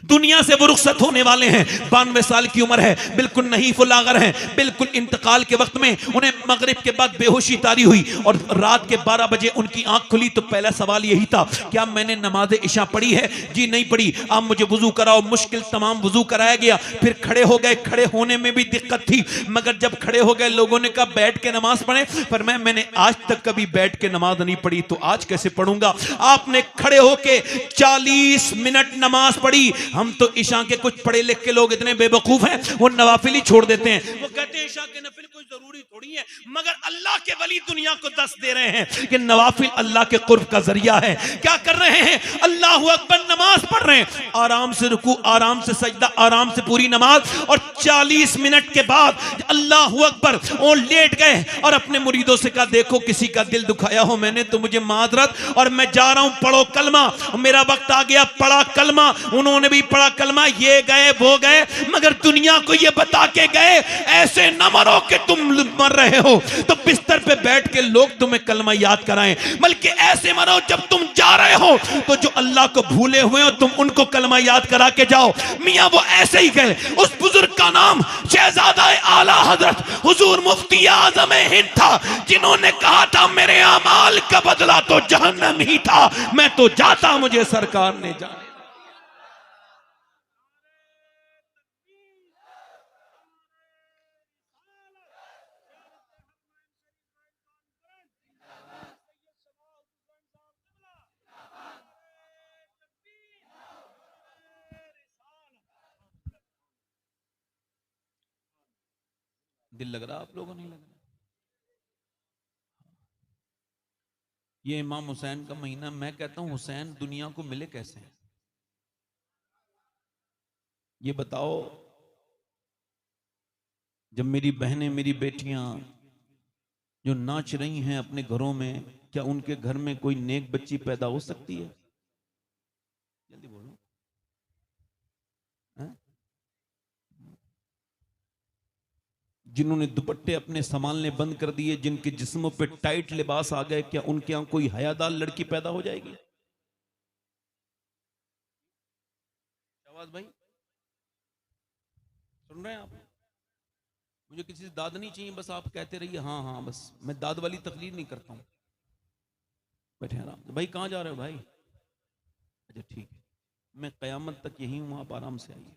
दुनिया से वो रुखसत होने वाले हैं। 92 साल की उम्र है, बिल्कुल नहीं फुलागर हैं, बिल्कुल इंतकाल के वक्त में उन्हें मगरिब के बाद बेहोशी तारी हुई और रात के 12 बजे उनकी आंख खुली। तो पहला सवाल यही था क्या मैंने नमाज इशा पढ़ी है? जी नहीं पढ़ी। आप मुझे वुजू कराओ। मुश्किल तमाम वुजू कराया गया। फिर खड़े हो गए। खड़े होने में भी दिक्कत थी, मगर जब खड़े हो गए लोगों ने कहा बैठ के नमाज पढ़े। पर मैंने आज तक कभी बैठ के नमाज नहीं पढ़ी, तो आज कैसे पढ़ूंगा? आपने खड़े होके 40 मिनट नमाज पढ़ी। हम तो ईशा के कुछ पढ़े लिख के लोग इतने बेवकूफ हैं, वो नवाफिल ही छोड़ देते हैं। वो कहते हैं ईशा के नफिल कोई जरूरी थोड़ी है, मगर अल्लाह के वली दुनिया को दस दे रहे हैं कि नवाफिल अल्लाह के कुर्ब का जरिया है। क्या कर रहे हैं? अल्लाहु अकबर नमाज पढ़ रहे हैं, आराम से रुकू, आराम से सजदा, आराम से पूरी नमाज। और 40 मिनट के बाद अल्लाहु अकबर वो लेट गए और अपने मुरीदों से कहा देखो किसी का दिल दुखाया हो मैंने तो मुझे माजरत, और मैं जा रहा हूं, पढ़ो कलमा। मेरा वक्त आ गया, पढ़ा कलमा। उन्होंने भी पढ़ा कलमा। ये गए वो गए, मगर दुनिया को ये बता के गए ऐसे न मरो कि तुम मर रहे हो तो बिस्तर पे बैठ के लोग तुम्हें कलमा याद कराएं, बल्कि ऐसे मरो जब तुम जा रहे हो तो जो अल्लाह को भूले हुए हो तुम उनको कलमा याद करा के जाओ। मियां वो ऐसे ही गए। उस बुजुर्ग का नाम शहजादा आला हजरत हुजूर मुफ्ती आजम हिंद था, जिन्होंने कहा था मेरे अमाल का बदला तो जहन्नम ही था, मैं तो जाता मुझे सरकार ने जाने। दिल लग रहा आप लोगों नहीं लग रहा? ये इमाम हुसैन का महीना, मैं कहता हूं हुसैन दुनिया को मिले कैसे? ये बताओ। जब मेरी बहनें मेरी बेटियां जो नाच रही हैं अपने घरों में, क्या उनके घर में कोई नेक बच्ची पैदा हो सकती है? जल्दी बोलो। जिन्होंने दुपट्टे अपने संभालने बंद कर दिए, जिनके जिस्मों पे टाइट लिबास आ गए, क्या उनके यहां कोई हयादार लड़की पैदा हो जाएगी? आवाज भाई सुन रहे हैं आप? मुझे किसी से दाद नहीं चाहिए, बस आप कहते रहिए हाँ हाँ, बस मैं दाद वाली तकलीफ नहीं करता हूं। बैठे आराम से। भाई कहां जा रहे हो भाई? अच्छा ठीक है, मैं कयामत तक यही हूं, आप आराम से आइए।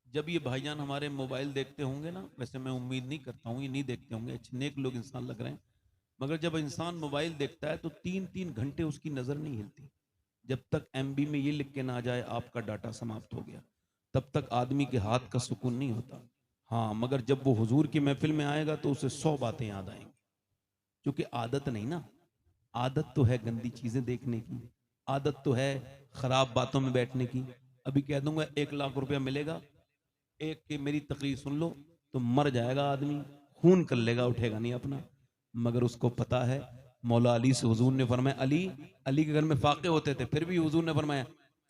जब ये भाईजान हमारे मोबाइल देखते होंगे ना, वैसे मैं उम्मीद नहीं करता हूँ ये नहीं देखते होंगे, अच्छे नेक लोग इंसान लग रहे हैं, मगर जब इंसान मोबाइल देखता है तो 3-3 घंटे उसकी नज़र नहीं हिलती जब तक एमबी में ये लिख के ना आ जाए आपका डाटा समाप्त हो गया, तब तक आदमी के हाथ का सुकून नहीं होता। हाँ, मगर जब वो हुजूर की महफिल में आएगा तो उसे 100 बातें याद आएंगी, क्योंकि आदत नहीं ना, आदत तो है गंदी चीज़ें देखने की, आदत तो है खराब बातों में बैठने की। अभी कह दूंगा 1 लाख रुपया मिलेगा, एक की मेरी तकरीर सुन लो तो मर जाएगा आदमी, खून कर लेगा, उठेगा नहीं अपना। मगर उसको पता है मौला अली से हुजूर ने फरमाया, अली के घर में फाके होते थे, फिर भी हुजूर ने फरमाया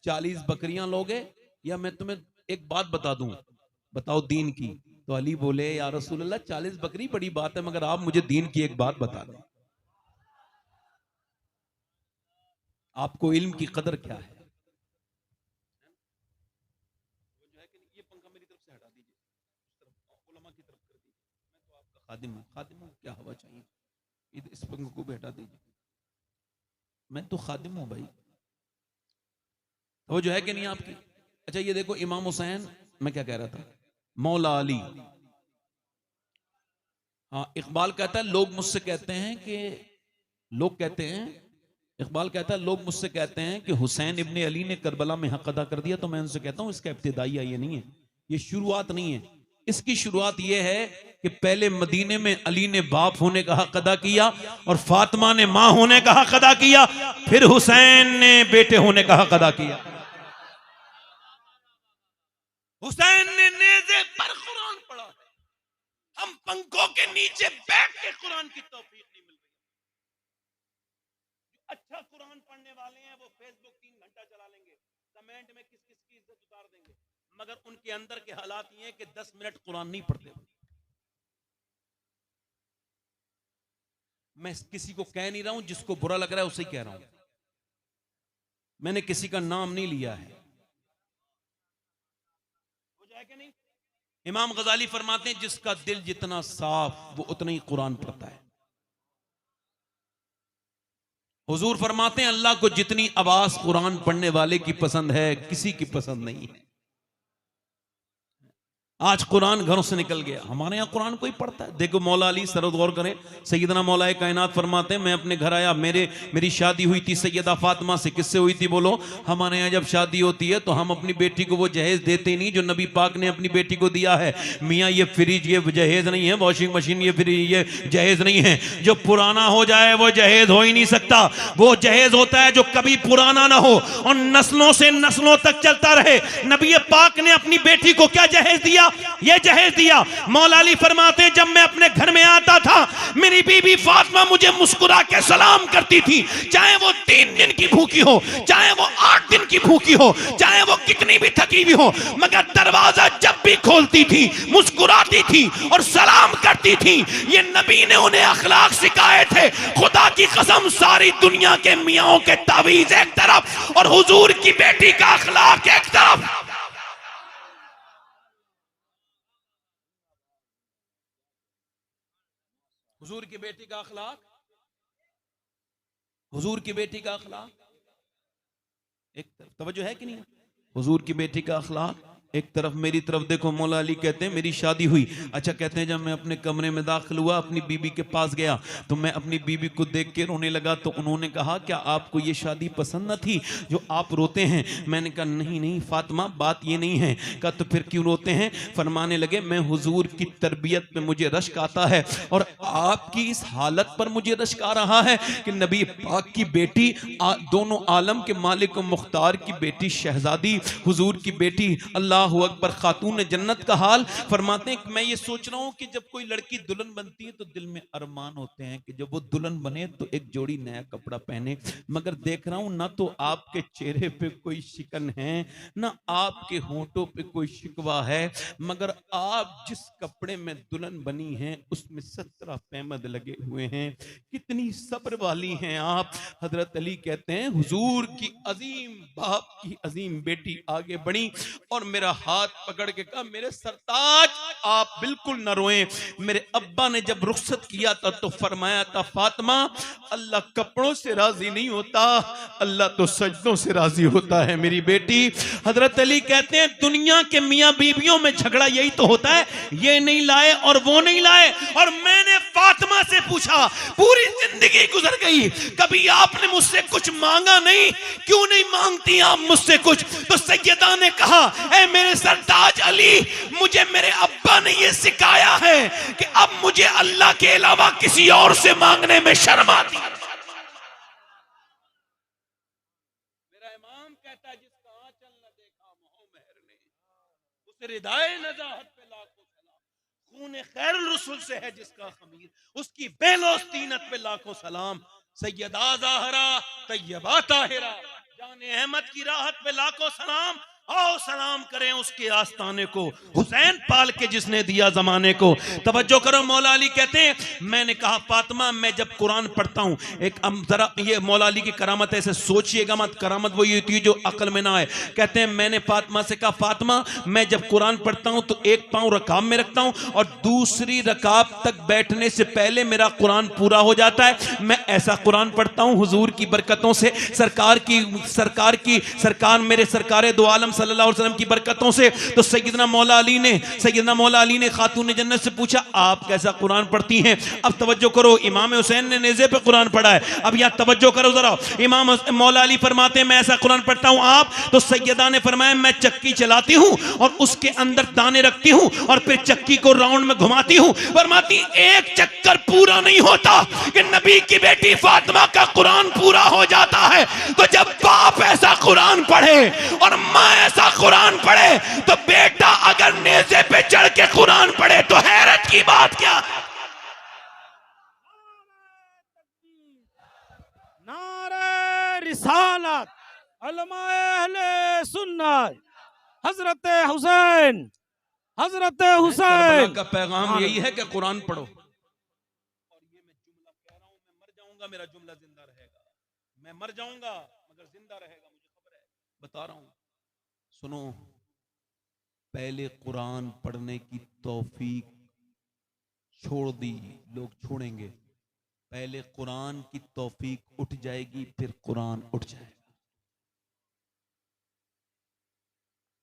40 बकरियां लोगे या मैं तुम्हें एक बात बता दूं, बताओ दीन की। तो अली बोले या रसूल अल्लाह 40 बकरी बड़ी बात है, मगर आप मुझे दीन की एक बात बता दें, आपको इल्म की कदर क्या है। ये पंखा मेरी तरफ से हटा दीजिए, उलमा की तरफ कर दीजिए, मैं तो आपका खादिम हूं, खादिम हूं क्या हवा चाहिए, इस पंखे को भी हटा दीजिए, मैं तो खादिम हूं भाई, वो जो है कि नहीं आपकी। अच्छा ये देखो इमाम हुसैन, मैं क्या कह रहा था, मौला अली। हाँ इकबाल कहता है लोग मुझसे कहते हैं कि इकबाल कहता है लोग मुझसे कहते हैं कि हुसैन इब्ने अली ने करबला में हक अदा कर दिया, तो मैं उनसे कहता हूं इसका इब्तिदाइया ये नहीं है, ये शुरुआत नहीं है, इसकी शुरुआत ये है कि पहले मदीने में अली ने बाप होने का हक अदा किया और फातिमा ने मां होने का हक अदा किया, फिर हुसैन ने बेटे होने का हक अदा किया। हुसैन ने नेज़े पर कुरान पढ़ा, हम पंखों के नीचे बैठ के कुरान की तौफीक नहीं मिल रही। अच्छा कुरान पढ़ने वाले हैं वो फेसबुक 3 घंटा चला लेंगे, कमेंट में किस किस की इज्जत उतार देंगे, मगर उनके अंदर के हालात ये हैं कि 10 मिनट कुरान नहीं पढ़ते। मैं किसी को कह नहीं रहा हूं, जिसको बुरा लग रहा है उसे ही कह रहा हूं, मैंने किसी का नाम नहीं लिया है। कि नहीं? इमाम गजाली फरमाते हैं जिसका दिल जितना साफ वो उतना ही कुरान पढ़ता है। हुजूर फरमाते हैं अल्लाह को जितनी आवाज कुरान पढ़ने वाले की पसंद है किसी की पसंद नहीं है। आज कुरान घरों से निकल गया, हमारे यहाँ कुरान कोई पढ़ता है? देखो मौला अली सरद गौर करें, सैयदना मौलाए कायनात फरमाते हैं मैं अपने घर आया, मेरी शादी हुई थी सैयदा फातिमा से। किससे हुई थी बोलो? हमारे यहाँ जब शादी होती है तो हम अपनी बेटी को वो जहेज देते नहीं जो नबी पाक ने अपनी बेटी को दिया है। मियाँ ये फ्रिज ये जहेज नहीं है, वॉशिंग मशीन ये फ्रिज ये जहेज नहीं है, जो पुराना हो जाए वो जहेज हो ही नहीं सकता। वो जहेज होता है जो कभी पुराना ना हो और नस्लों से नस्लों तक चलता रहे। नबी पाक ने अपनी बेटी को क्या जहेज दिया? ये जहेज दिया। मौला अली फरमाते हैं जब मैं अपने घर में आता था मेरी बीबी फातिमा मुझे मुस्कुरा के सलाम करती थी, चाहे वो 3 दिन की भूखी हो, चाहे वो 8 दिन की भूखी हो, चाहे वो कितनी भी थकी हुई हो, मगर दरवाजा जब भी खोलती थी मुस्कुराती थी और सलाम करती थी। ये नबी ने उन्हें अखलाक सिखाए थे। खुदा की कसम सारी दुनिया के मियाओं के तावीज एक तरफ और हुजूर की बेटी का अखलाक एक तरफ। हुजूर की बेटी का अखलाक, हुजूर की बेटी का अखलाक एक तरफ, तवज्जो है कि नहीं? हुजूर की बेटी का अखलाक एक तरफ, मेरी तरफ देखो। मौला अली कहते हैं मेरी शादी हुई, अच्छा कहते हैं जब मैं अपने कमरे में दाखिल हुआ अपनी बीबी के पास गया तो मैं अपनी बीबी को देख के रोने लगा, तो उन्होंने कहा क्या आपको ये शादी पसंद न थी जो आप रोते हैं? मैंने कहा नहीं नहीं फातिमा बात ये नहीं है। कहा तो फिर क्यों रोते हैं? फरमाने लगे मैं हुजूर की तरबियत में मुझे रश्क आता है और आपकी इस हालत पर मुझे रश्क आ रहा है कि नबी पाक की बेटी, दोनों आलम के मालिक मुख्तार की बेटी शहजादी, हुजूर की बेटी, अल्लाह अकबर, खातून जन्नत का हाल। फरमाते हैं मैं ये सोच रहा हूं कि जब कोई लड़की दुल्हन बनती है तो दिल में अरमान होते हैं कि जब वो दुल्हन बने तो एक जोड़ी नया कपड़ा पहने, मगर देख रहा हूं ना तो आपके चेहरे पे कोई शिकन है ना आपके होंठों पे कोई शिकवा है, मगर आप जिस कपड़े में दुल्हन बनी हैं उसमें 17 पैमद लगे हुए हैं। कितनी सब्र वाली हैं आप। हजरत अली कहते हैं हुजूर की अजीम बाप की अजीम बेटी आगे बढ़ी और मेरा हाथ पकड़ के कहा मेरे सरताज आप बिल्कुल न रोएं। मेरे अब्बा ने जब रुखसत किया था तो फरमाया था फातिमा अल्लाह कपड़ों से राजी नहीं होता, अल्लाह तो सजदों से राजी होता है मेरी बेटी। हजरत अली कहते हैं दुनिया के मियां बीवियों में झगड़ा यही तो होता है, ये नहीं लाए और वो नहीं लाए। और मैंने फातिमा से पूछा पूरी जिंदगी गुजर गई कभी आपने मुझसे कुछ मांगा नहीं, क्यों नहीं मांगती आप मुझसे कुछ? तो सैयदा ने कहा ऐ मेरे सरताज अली मुझे मेरे अब्बा ने यह सिखाया है कि अब मुझे अल्लाह के अलावा किसी और से मांगने में शर्म आती है। कहता है जिसका आंचल न देखा मोह मेहर ने, उस रिदाए नजाहत पे लाखों सलाम। खून खैरुल रसूल से है जिसका खमीर, उसकी बेलोस तीनत पे लाखों सलाम। सैयदा ज़ाहरा तैयबा ताहिरा, जाने अहमद की राहत पे लाखों सलाम। आओ सलाम करें उसके आस्ताने को, हुसैन पाल के जिसने दिया जमाने को। तवज्जो करो, मौला अली कहते हैं मैंने कहा फातिमा मैं जब कुरान पढ़ता हूं, एक जरा ये मौला अली की करामत है, ऐसे सोचिएगा मत, करामत वो ये थी जो अकल में ना आए। कहते हैं मैंने फातिमा से कहा फातिमा मैं जब कुरान पढ़ता हूं तो एक पांव रकाब में रखता हूं और दूसरी रकाब तक बैठने से पहले मेरा कुरान पूरा हो जाता है। मैं ऐसा कुरान पढ़ता हूं हुजूर की बरकतों से, सरकार मेरे सरकारे दो आलम सल्लल्लाहु अलैहि वसल्लम की बरकतों से। तो सैयदना मौला अली ने खातून जन्नत से पूछा आप कैसा कुरान पढ़ती हैं। अब तवज्जो करो, इमाम हुसैन ने नेज़े पे कुरान पढ़ा है। अब यहां तवज्जो करो जरा, इमाम मौला अली फरमाते हैं मैं ऐसा कुरान पढ़ता हूं। आप तो सैयदा ने फरमाया मैं चक्की चलाती हूं और उसके अंदर दाने रखती हूं और फिर चक्की को राउंड में घुमाती हूं। फरमाती एक चक्कर पूरा नहीं होता कि नबी की बेटी फातिमा का कुरान पूरा हो जाता है। तो जब बाप ऐसा कुरान पढ़े और मां ऐसा कुरान पढ़े तो बेटा अगर नेज़े पे चढ़ के कुरान पढ़े तो हैरत की बात क्या है। नारे रिसालत उलमाए अहले सुन्नत हजरत हुसैन करबला का पैगाम यही है कि कुरान पढ़ो। और ये मैं जुमला कह रहा हूं, मैं मर जाऊंगा मेरा जुमला जिंदा रहेगा, मैं मर जाऊंगा मगर जिंदा रहेगा, मुझे खबर है, बता रहा हूं। सुनो, पहले कुरान पढ़ने की तौफीक छोड़ दी, लोग छोड़ेंगे। पहले कुरान की तौफीक उठ जाएगी फिर कुरान उठ जाएगा।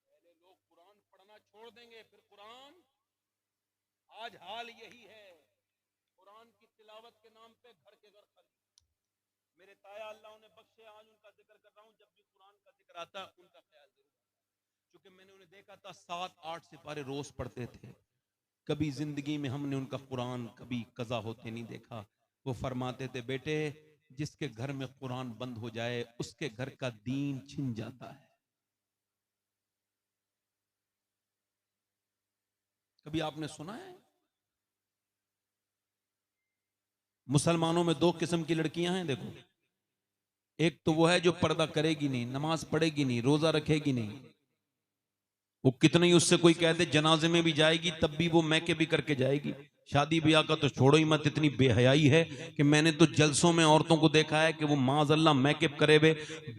पहले लोग कुरान पढ़ना छोड़ देंगे फिर कुरान। आज हाल यही है, कुरान की तिलावत के नाम पे घर के घर खाली। मेरे ताया अल्लाह उन्हें बख्शे, आज उनका जिक्र कर रहा हूं, जब भी कुरान का जिक्र आता है उनका ख्याल जरूर, क्योंकि मैंने उन्हें देखा था 7-8 सिपारे रोज पढ़ते थे। कभी जिंदगी में हमने उनका कुरान कभी कज़ा होते नहीं देखा। वो फरमाते थे बेटे जिसके घर में कुरान बंद हो जाए उसके घर का दीन छिन जाता है। कभी आपने सुना है? मुसलमानों में 2 किस्म की लड़कियां हैं देखो। एक तो वो है जो पर्दा करेगी नहीं, नमाज पढ़ेगी नहीं, रोजा रखेगी नहीं। वो कितना ही उससे कोई कह दे जनाजे में भी जाएगी तब भी वो मैके भी करके जाएगी। शादी ब्याह का तो छोड़ो ही मत, इतनी बेहयाई है कि मैंने तो जलसों में औरतों को देखा है कि वो माज़अल्लाह मैकअप करे हुए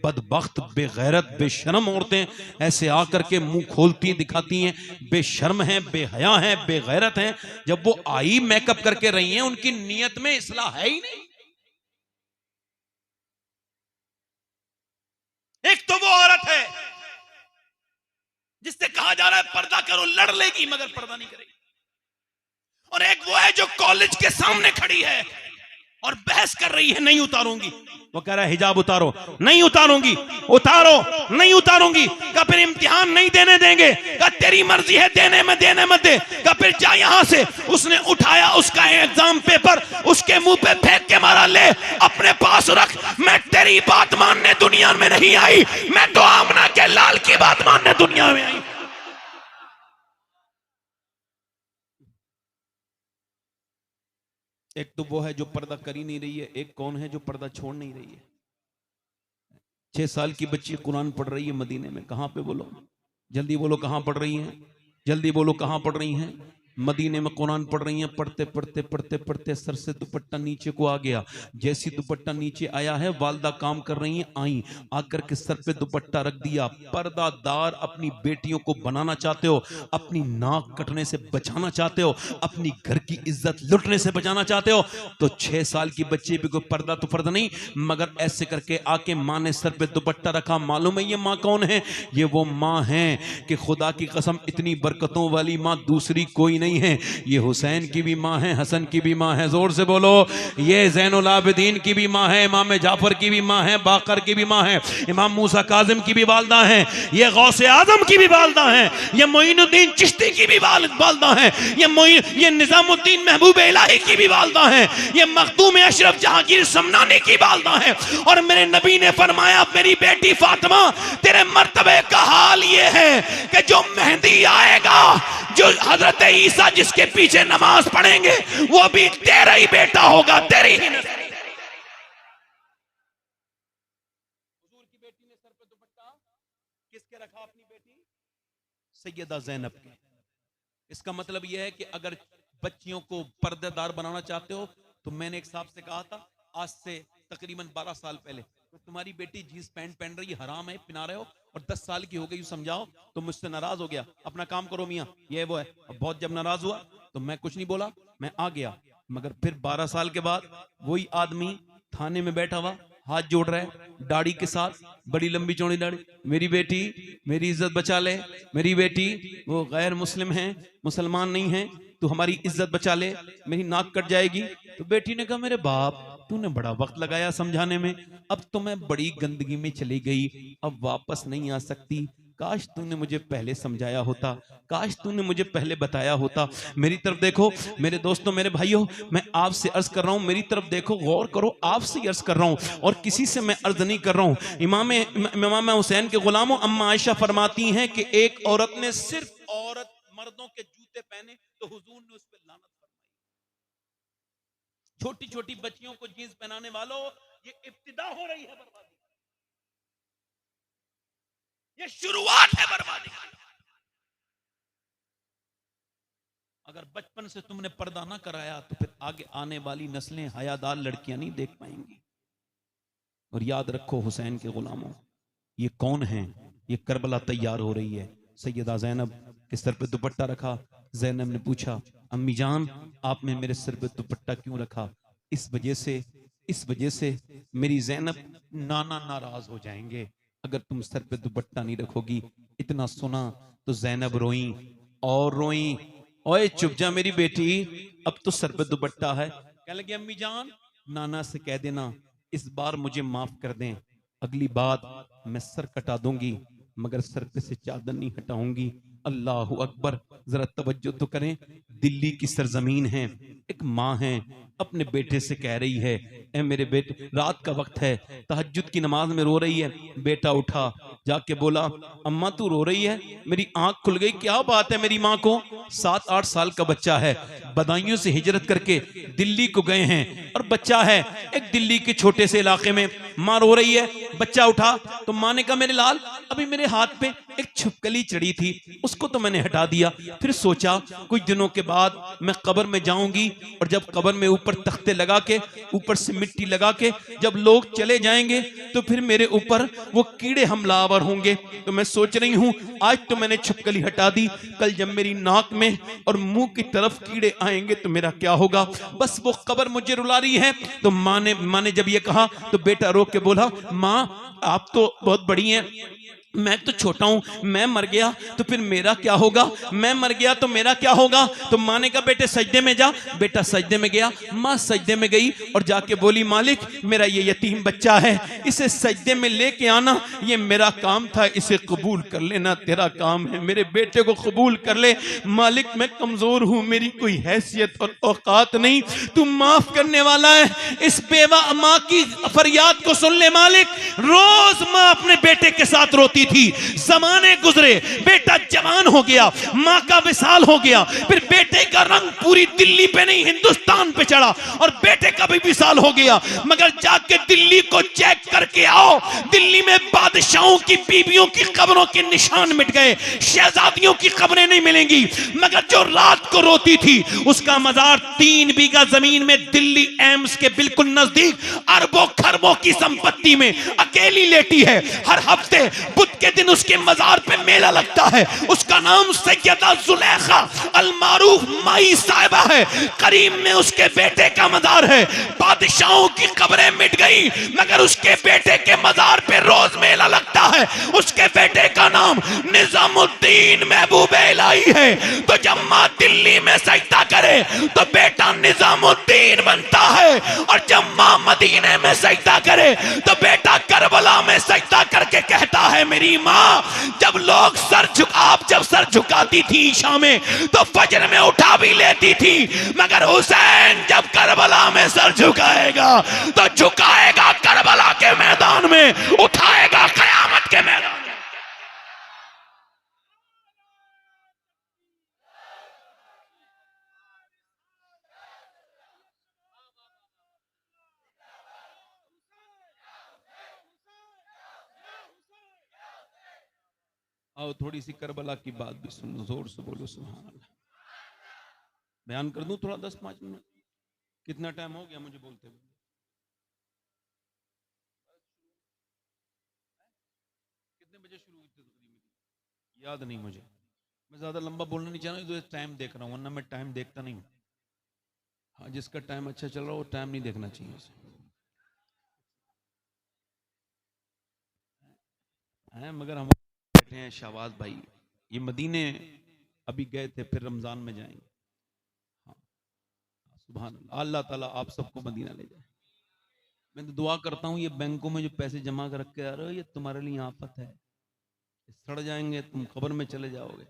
बदबख्त बेगैरत बेशर्म औरतें ऐसे आकर के मुंह खोलती दिखाती हैं, बेशर्म हैं, बेहया हैं, बेगैरत हैं। जब वो आई मैकअप करके रही हैं उनकी नीयत में इस्लाह है ही नहीं। एक तो वो औरत है जिससे कहा जा रहा है पर्दा करो, लड़ लेगी मगर पर्दा नहीं करेगी। और एक वो है जो कॉलेज के सामने खड़ी है और बहस कर रही है नहीं उतारूंगी। वो कह रहा है हिजाब उतारो, नहीं उतारूंगी, उतारो, नहीं उतारूंगी। का फिर इम्तिहान नहीं देने देंगे, का तेरी मर्जी है देने में देने मत दे। का फिर जा यहां से। उसने उठाया उसका एग्जाम पेपर, उसके मुंह पे फेंक के मारा, ले अपने पास रख, मैं तेरी बात मानने दुनिया में नहीं आई, मैं तो आमना के लाल की बात मानने दुनिया में आई। एक तो वो है जो पर्दा कर ही नहीं रही है, एक कौन है जो पर्दा छोड़ नहीं रही है। 6 साल की बच्ची कुरान पढ़ रही है मदीने में। कहां पे बोलो, जल्दी बोलो कहां पढ़ रही हैं, जल्दी बोलो कहां पढ़ रही हैं। मदीने में कुरान पढ़ रही हैं। पढ़ते पढ़ते पढ़ते पढ़ते सर से दुपट्टा नीचे को आ गया। जैसी दुपट्टा नीचे आया है वालदा काम कर रही हैं, आई आकर के सर पे दुपट्टा रख दिया। पर्दादार अपनी बेटियों को बनाना चाहते हो, अपनी नाक कटने से बचाना चाहते हो, अपनी घर की इज्जत लुटने से बचाना चाहते हो, तो 6 साल की बच्ची भी कोई पर्दा तो फर्द नहीं, मगर ऐसे करके आके माँ ने सर पे दुपट्टा रखा। मालूम है ये माँ कौन है? ये वो माँ है कि खुदा की कसम इतनी बरकतों वाली माँ दूसरी कोई नहीं। नहीं है, ये हुसैन की भी माँ है, हसन की भी माँ है। जोर से बोलो, ये ज़ैनुल आबिदीन की भी माँ है, इमाम जाफर की भी माँ है, बाकर की भी माँ है, इमाम मूसा काज़िम की भी वालदा है, ये गौसे आजम की भी वालदा है, ये मोइनुद्दीन चिश्ती की भी वालदा है, ये निजामुद्दीन महबूब इलाही की भी वालदा है, ये मखदूम अशरफ जहांगीर समनानी की वालदा है। और मेरे नबी ने फरमाया, मेरी बेटी फातिमा, तेरे मर्तबे का हाल ये है कि जो मेहदी आएगा, जो हजरत ईसा जिसके पीछे नमाज पढ़ेंगे, वो भी तेरा ही बेटा होगा, तेरी ही नस्ल। हुजूर की बेटी ने सर पे दुपट्टा किसके रखा? अपनी बेटी सैयदा ज़ैनब के। इसका मतलब यह है कि अगर बच्चियों को पर्देदार बनाना चाहते हो, तो मैंने एक साहब से कहा था आज से तकरीबन 12 साल पहले, तो तुम्हारी बेटी जींस पैंट पहन रही है, हराम है, पहना रहे हो, और 10 साल की हो गई, समझाओ, तो मुझसे नाराज हो गया, अपना काम करो मियाँ, ये वो है। अब बहुत जब नाराज हुआ तो मैं कुछ नहीं बोला, मैं आ गया। मगर फिर 12 साल के बाद वही आदमी थाने में बैठा हुआ, हाथ जोड़ रहा है, दाढ़ी के साथ, बड़ी लंबी चौड़ी दाढ़ी, मेरी बेटी मेरी इज्जत बचा ले, मेरी बेटी वो गैर मुस्लिम है, मुसलमान नहीं है, तू हमारी इज्जत बचा ले, मेरी नाक कट जाएगी। तो बेटी ने कहा, मेरे बाप, तूने बड़ा वक्त लगाया समझाने में, अब तो मैं बड़ी गंदगी में चली गई, अब वापस नहीं आ सकती। काश तूने मुझे पहले समझाया होता, काश तूने मुझे पहले बताया होता। मेरी तरफ देखो मेरे दोस्तों, मेरे भाइयों, मैं आपसे अर्ज कर रहा हूं, मेरी तरफ देखो, गौर करो, आपसे अर्ज कर रहा हूं और किसी से मैं अर्ज नहीं कर रहा हूं। इमाम हुसैन के गुलामों, अम्मा आयशा फरमाती हैं कि एक औरत ने सिर्फ औरत मर्दों के जूते पहने तो हुजूर ने उस पर लानत फरमाई। छोटी छोटी बच्चियों को जींस पहनाने वालों, ये इब्तिदा हो रही है बर्बादी, ये शुरुआत है बर्बादी। अगर बचपन से तुमने पर्दा ना कराया तो फिर आगे आने वाली नस्लें हयादार लड़कियां नहीं देख पाएंगी। और याद रखो हुसैन के गुलामों, ये कौन है? ये करबला तैयार हो रही है। सैयदा ज़ैनब के सर पे दुपट्टा रखा। ज़ैनब ने पूछा, अम्मी जान, आपने मेरे सर पे दुपट्टा क्यों रखा? इस वजह से मेरी ज़ैनब नाना नाराज हो जाएंगे अगर तुम सर पे दुपट्टा नहीं रखोगी। इतना सुना तो ज़ैनब रोई और रोई। ओए चुप जा मेरी बेटी, अब तो सर पे दुपट्टा है। कहने लगी, अम्मी जान, नाना से कह देना इस बार मुझे माफ कर दें, अगली बात मैं सर कटा दूंगी, मगर सर पे से चादर नहीं हटाऊंगी। अल्लाह अकबर, जरा तवज्जो तो करें। दिल्ली की सरजमीन है, एक माँ है, अपने बेटे से कह रही है, ए मेरे बेटे, रात का वक्त है, तहज्जुद की नमाज में रो रही है। बेटा उठा, जाके बोला, अम्मा तू रो रही है? मेरी आंख खुल गई, क्या बात है? मेरी माँ को 7-8 साल का बच्चा है, बदायूं से हिजरत करके दिल्ली को गए हैं और बच्चा है एक दिल्ली के छोटे से इलाके में। माँ रो रही है, बच्चा उठा तो माँ ने कहा, मेरे लाल, अभी मेरे हाथ पे एक छिपकली चढ़ी थी, उसको तो मैंने हटा दिया। फिर सोचा कुछ दिनों के बाद मैं कब्र में जाऊंगी, और जब कब्र में ऊपर तख्ते लगा के, ऊपर से मिट्टी लगा के जब लोग चले जाएंगे तो फिर मेरे ऊपर वो कीड़े हमलावर होंगे। तो मैं सोच रही हूं, आज तो मैंने छिपकली हटा दी, कल जब मेरी नाक में और मुंह की तरफ कीड़े आएंगे तो मेरा क्या होगा? बस वो कब्र मुझे रुला रही है। तो माँ ने जब ये कहा तो बेटा रो के बोला, माँ आप तो बहुत बड़ी हैं, मैं तो छोटा हूं, मैं मर गया तो फिर मेरा क्या होगा? मैं मर गया तो मेरा क्या होगा? तो माँ ने कहा, बेटे सजदे में जा। बेटा सजदे में गया, माँ सजदे में गई और जाके बोली, मालिक, मेरा ये यतीम बच्चा है, इसे सजदे में लेके आना, ये मेरा काम था, इसे कबूल कर लेना, तेरा काम है, मेरे बेटे को कबूल कर ले। मालिक, मैं कमजोर हूं, मेरी कोई हैसियत और औकात नहीं, तू माफ करने वाला है। इस बेवा माँ की फरियाद को सुन ले मालिक। रोज माँ अपने बेटे के साथ रोती थी, जमाने गुजरे, बेटा जवान हो गया, मां का विसाल हो गया, फिर बेटे का रंग पूरी दिल्ली पे नहीं हिंदुस्तान पे चढ़ा और बेटे का भी विसाल हो गया। मगर जाके दिल्ली को चेक करके आओ, दिल्ली में बादशाहों की बीवियों की कब्रों के निशान मिट गए, शहजादियों की कब्रें नहीं मिलेंगी। मगर जो रात को रोती थी, उसका मजार 3 बीघा जमीन में दिल्ली एम्स के बिल्कुल नजदीक अरबों खरबों की संपत्ति में अकेली लेटी है। हर हफ्ते बुध के दिन उसके मजार पे मेला लगता है। उसका नाम सैयदा जुलेखा अल मारूफ माई साहिबा है। करीम में उसके बेटे का मजार है। बादशाहों की कब्रें मिट गई, मगर उसके बेटे के मजार पे रोज मेला लगता है, उसके बेटे का नाम निजामुद्दीन महबूब इलाही है। तो जब माँ दिल्ली में सजदा करे तो बेटा निजामुद्दीन बनता है, और जब माँ मदीने में सजदा करे तो बेटा करबला में सजदा करके कहता है मेरी माँ जब लोग आप जब सर झुकाती थी ईशा में तो फजर में उठा भी लेती थी, मगर हुसैन जब करबला में सर झुकाएगा तो झुकाएगा करबला के मैदान में, उठाएगा कयामत के मैदान में। आओ थोड़ी सी करबला की बात भी सुन लो, जोर से बोलो सुभान अल्लाह। बयान कर दूं थोड़ा 10-5 मिनट? कितना टाइम हो गया मुझे बोलते हुए? कितने बजे शुरू हुई थी तकरीबन? याद नहीं मुझे, मैं ज्यादा लंबा बोलना नहीं चाह रहा, तो टाइम देख रहा हूं, वरना मैं टाइम देखता नहीं हूं। हाँ, जिसका टाइम अच्छा चल रहा हो वो टाइम नहीं देखना चाहिए उसे। है मगर हम बैठे हैं शाहबाज भाई, ये मदीने अभी गए थे, फिर रमजान में जाएंगे। हाँ सुभान अल्लाह, अल्लाह ताला आप सबको मदीना ले जाए। मैं तो दुआ करता हूँ ये बैंकों में जो पैसे जमा कर रख के आ रहे हो ये तुम्हारे लिए आफत है, सड़ जाएंगे, तुम कब्र में चले जाओगे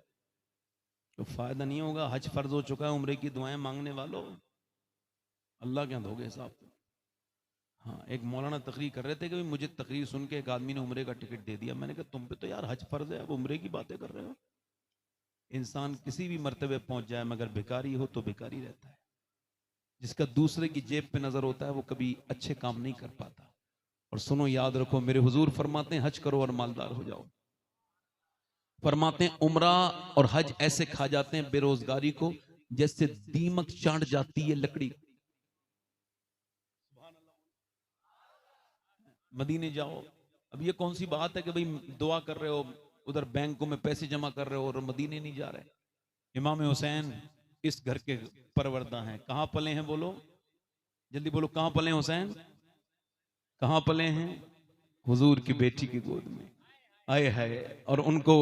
तो फायदा नहीं होगा। हज फर्ज हो चुका है, उम्रे की दुआएं मांगने वालों अल्लाह क्या दोगे हिसाब तो। हाँ, एक मौलाना तकरीर कर रहे थे कि मुझे तकरीर सुन के एक आदमी ने उम्रे का टिकट दे दिया। मैंने कहा तुम पे तो यार हज फर्ज है, अब उम्रे की बातें कर रहे हो। इंसान किसी भी मर्तबे पहुंच जाए मगर भिखारी हो तो भिखारी रहता है। जिसका दूसरे की जेब पे नजर होता है वो कभी अच्छे काम नहीं कर पाता। और सुनो याद रखो, मेरे हुजूर फरमाते हैं हज करो और मालदार हो जाओ। फरमाते हैं उम्रा और हज ऐसे खा जाते हैं बेरोजगारी को जैसे दीमक चाट जाती है लकड़ी। मदीने जाओ, अब ये कौन सी बात है कि भाई दुआ कर रहे हो, उधर बैंकों में पैसे जमा कर रहे हो और मदीने नहीं जा रहे। इमाम हुसैन इस घर के परवरदा हैं। कहां पले हैं बोलो, जल्दी बोलो, कहां पले हैं हुसैन? कहां पले हैं? हुजूर की बेटी की गोद में। आए है, और उनको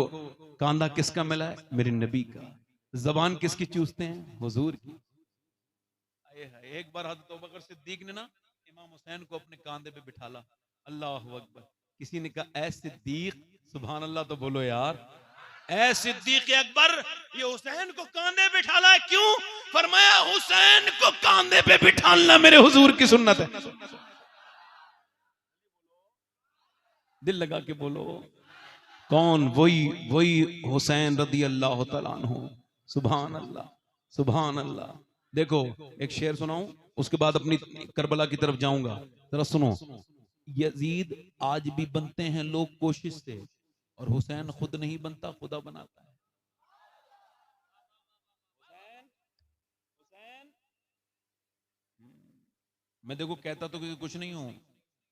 कांधा किसका मिला है? मेरे नबी का। जबान किसकी चूसते हैं? हुजूर की। आए है, एक बार हज़रत अबू बकर सिद्दीक ने ना इमाम हुसैन को अपने कांधे पे बिठाला। अल्लाह अकबर। किसी ने कहा ऐ सिद्दीक, सुभान अल्लाह तो बोलो यार, ऐ सिद्दीक अकबर, ये हुसैन को कांधे बिठाला है क्यों? फरमाया हुसैन को कांधे पे बिठाना मेरे हुजूर की सुन्नत है। दिल लगा के बोलो कौन? वही हुसैन रदी अल्लाह तआला अन्हु। सुभान अल्लाह, सुभान अल्लाह। देखो एक शेर सुनाऊं, उसके बाद अपनी करबला की तरफ जाऊंगा। जरा सुनो, यजीद आज भी बनते हैं लोग कोशिश से, और हुसैन खुद नहीं बनता, खुदा बनाता है। हुसैन मैं देखो कहता तो कुछ नहीं हूं,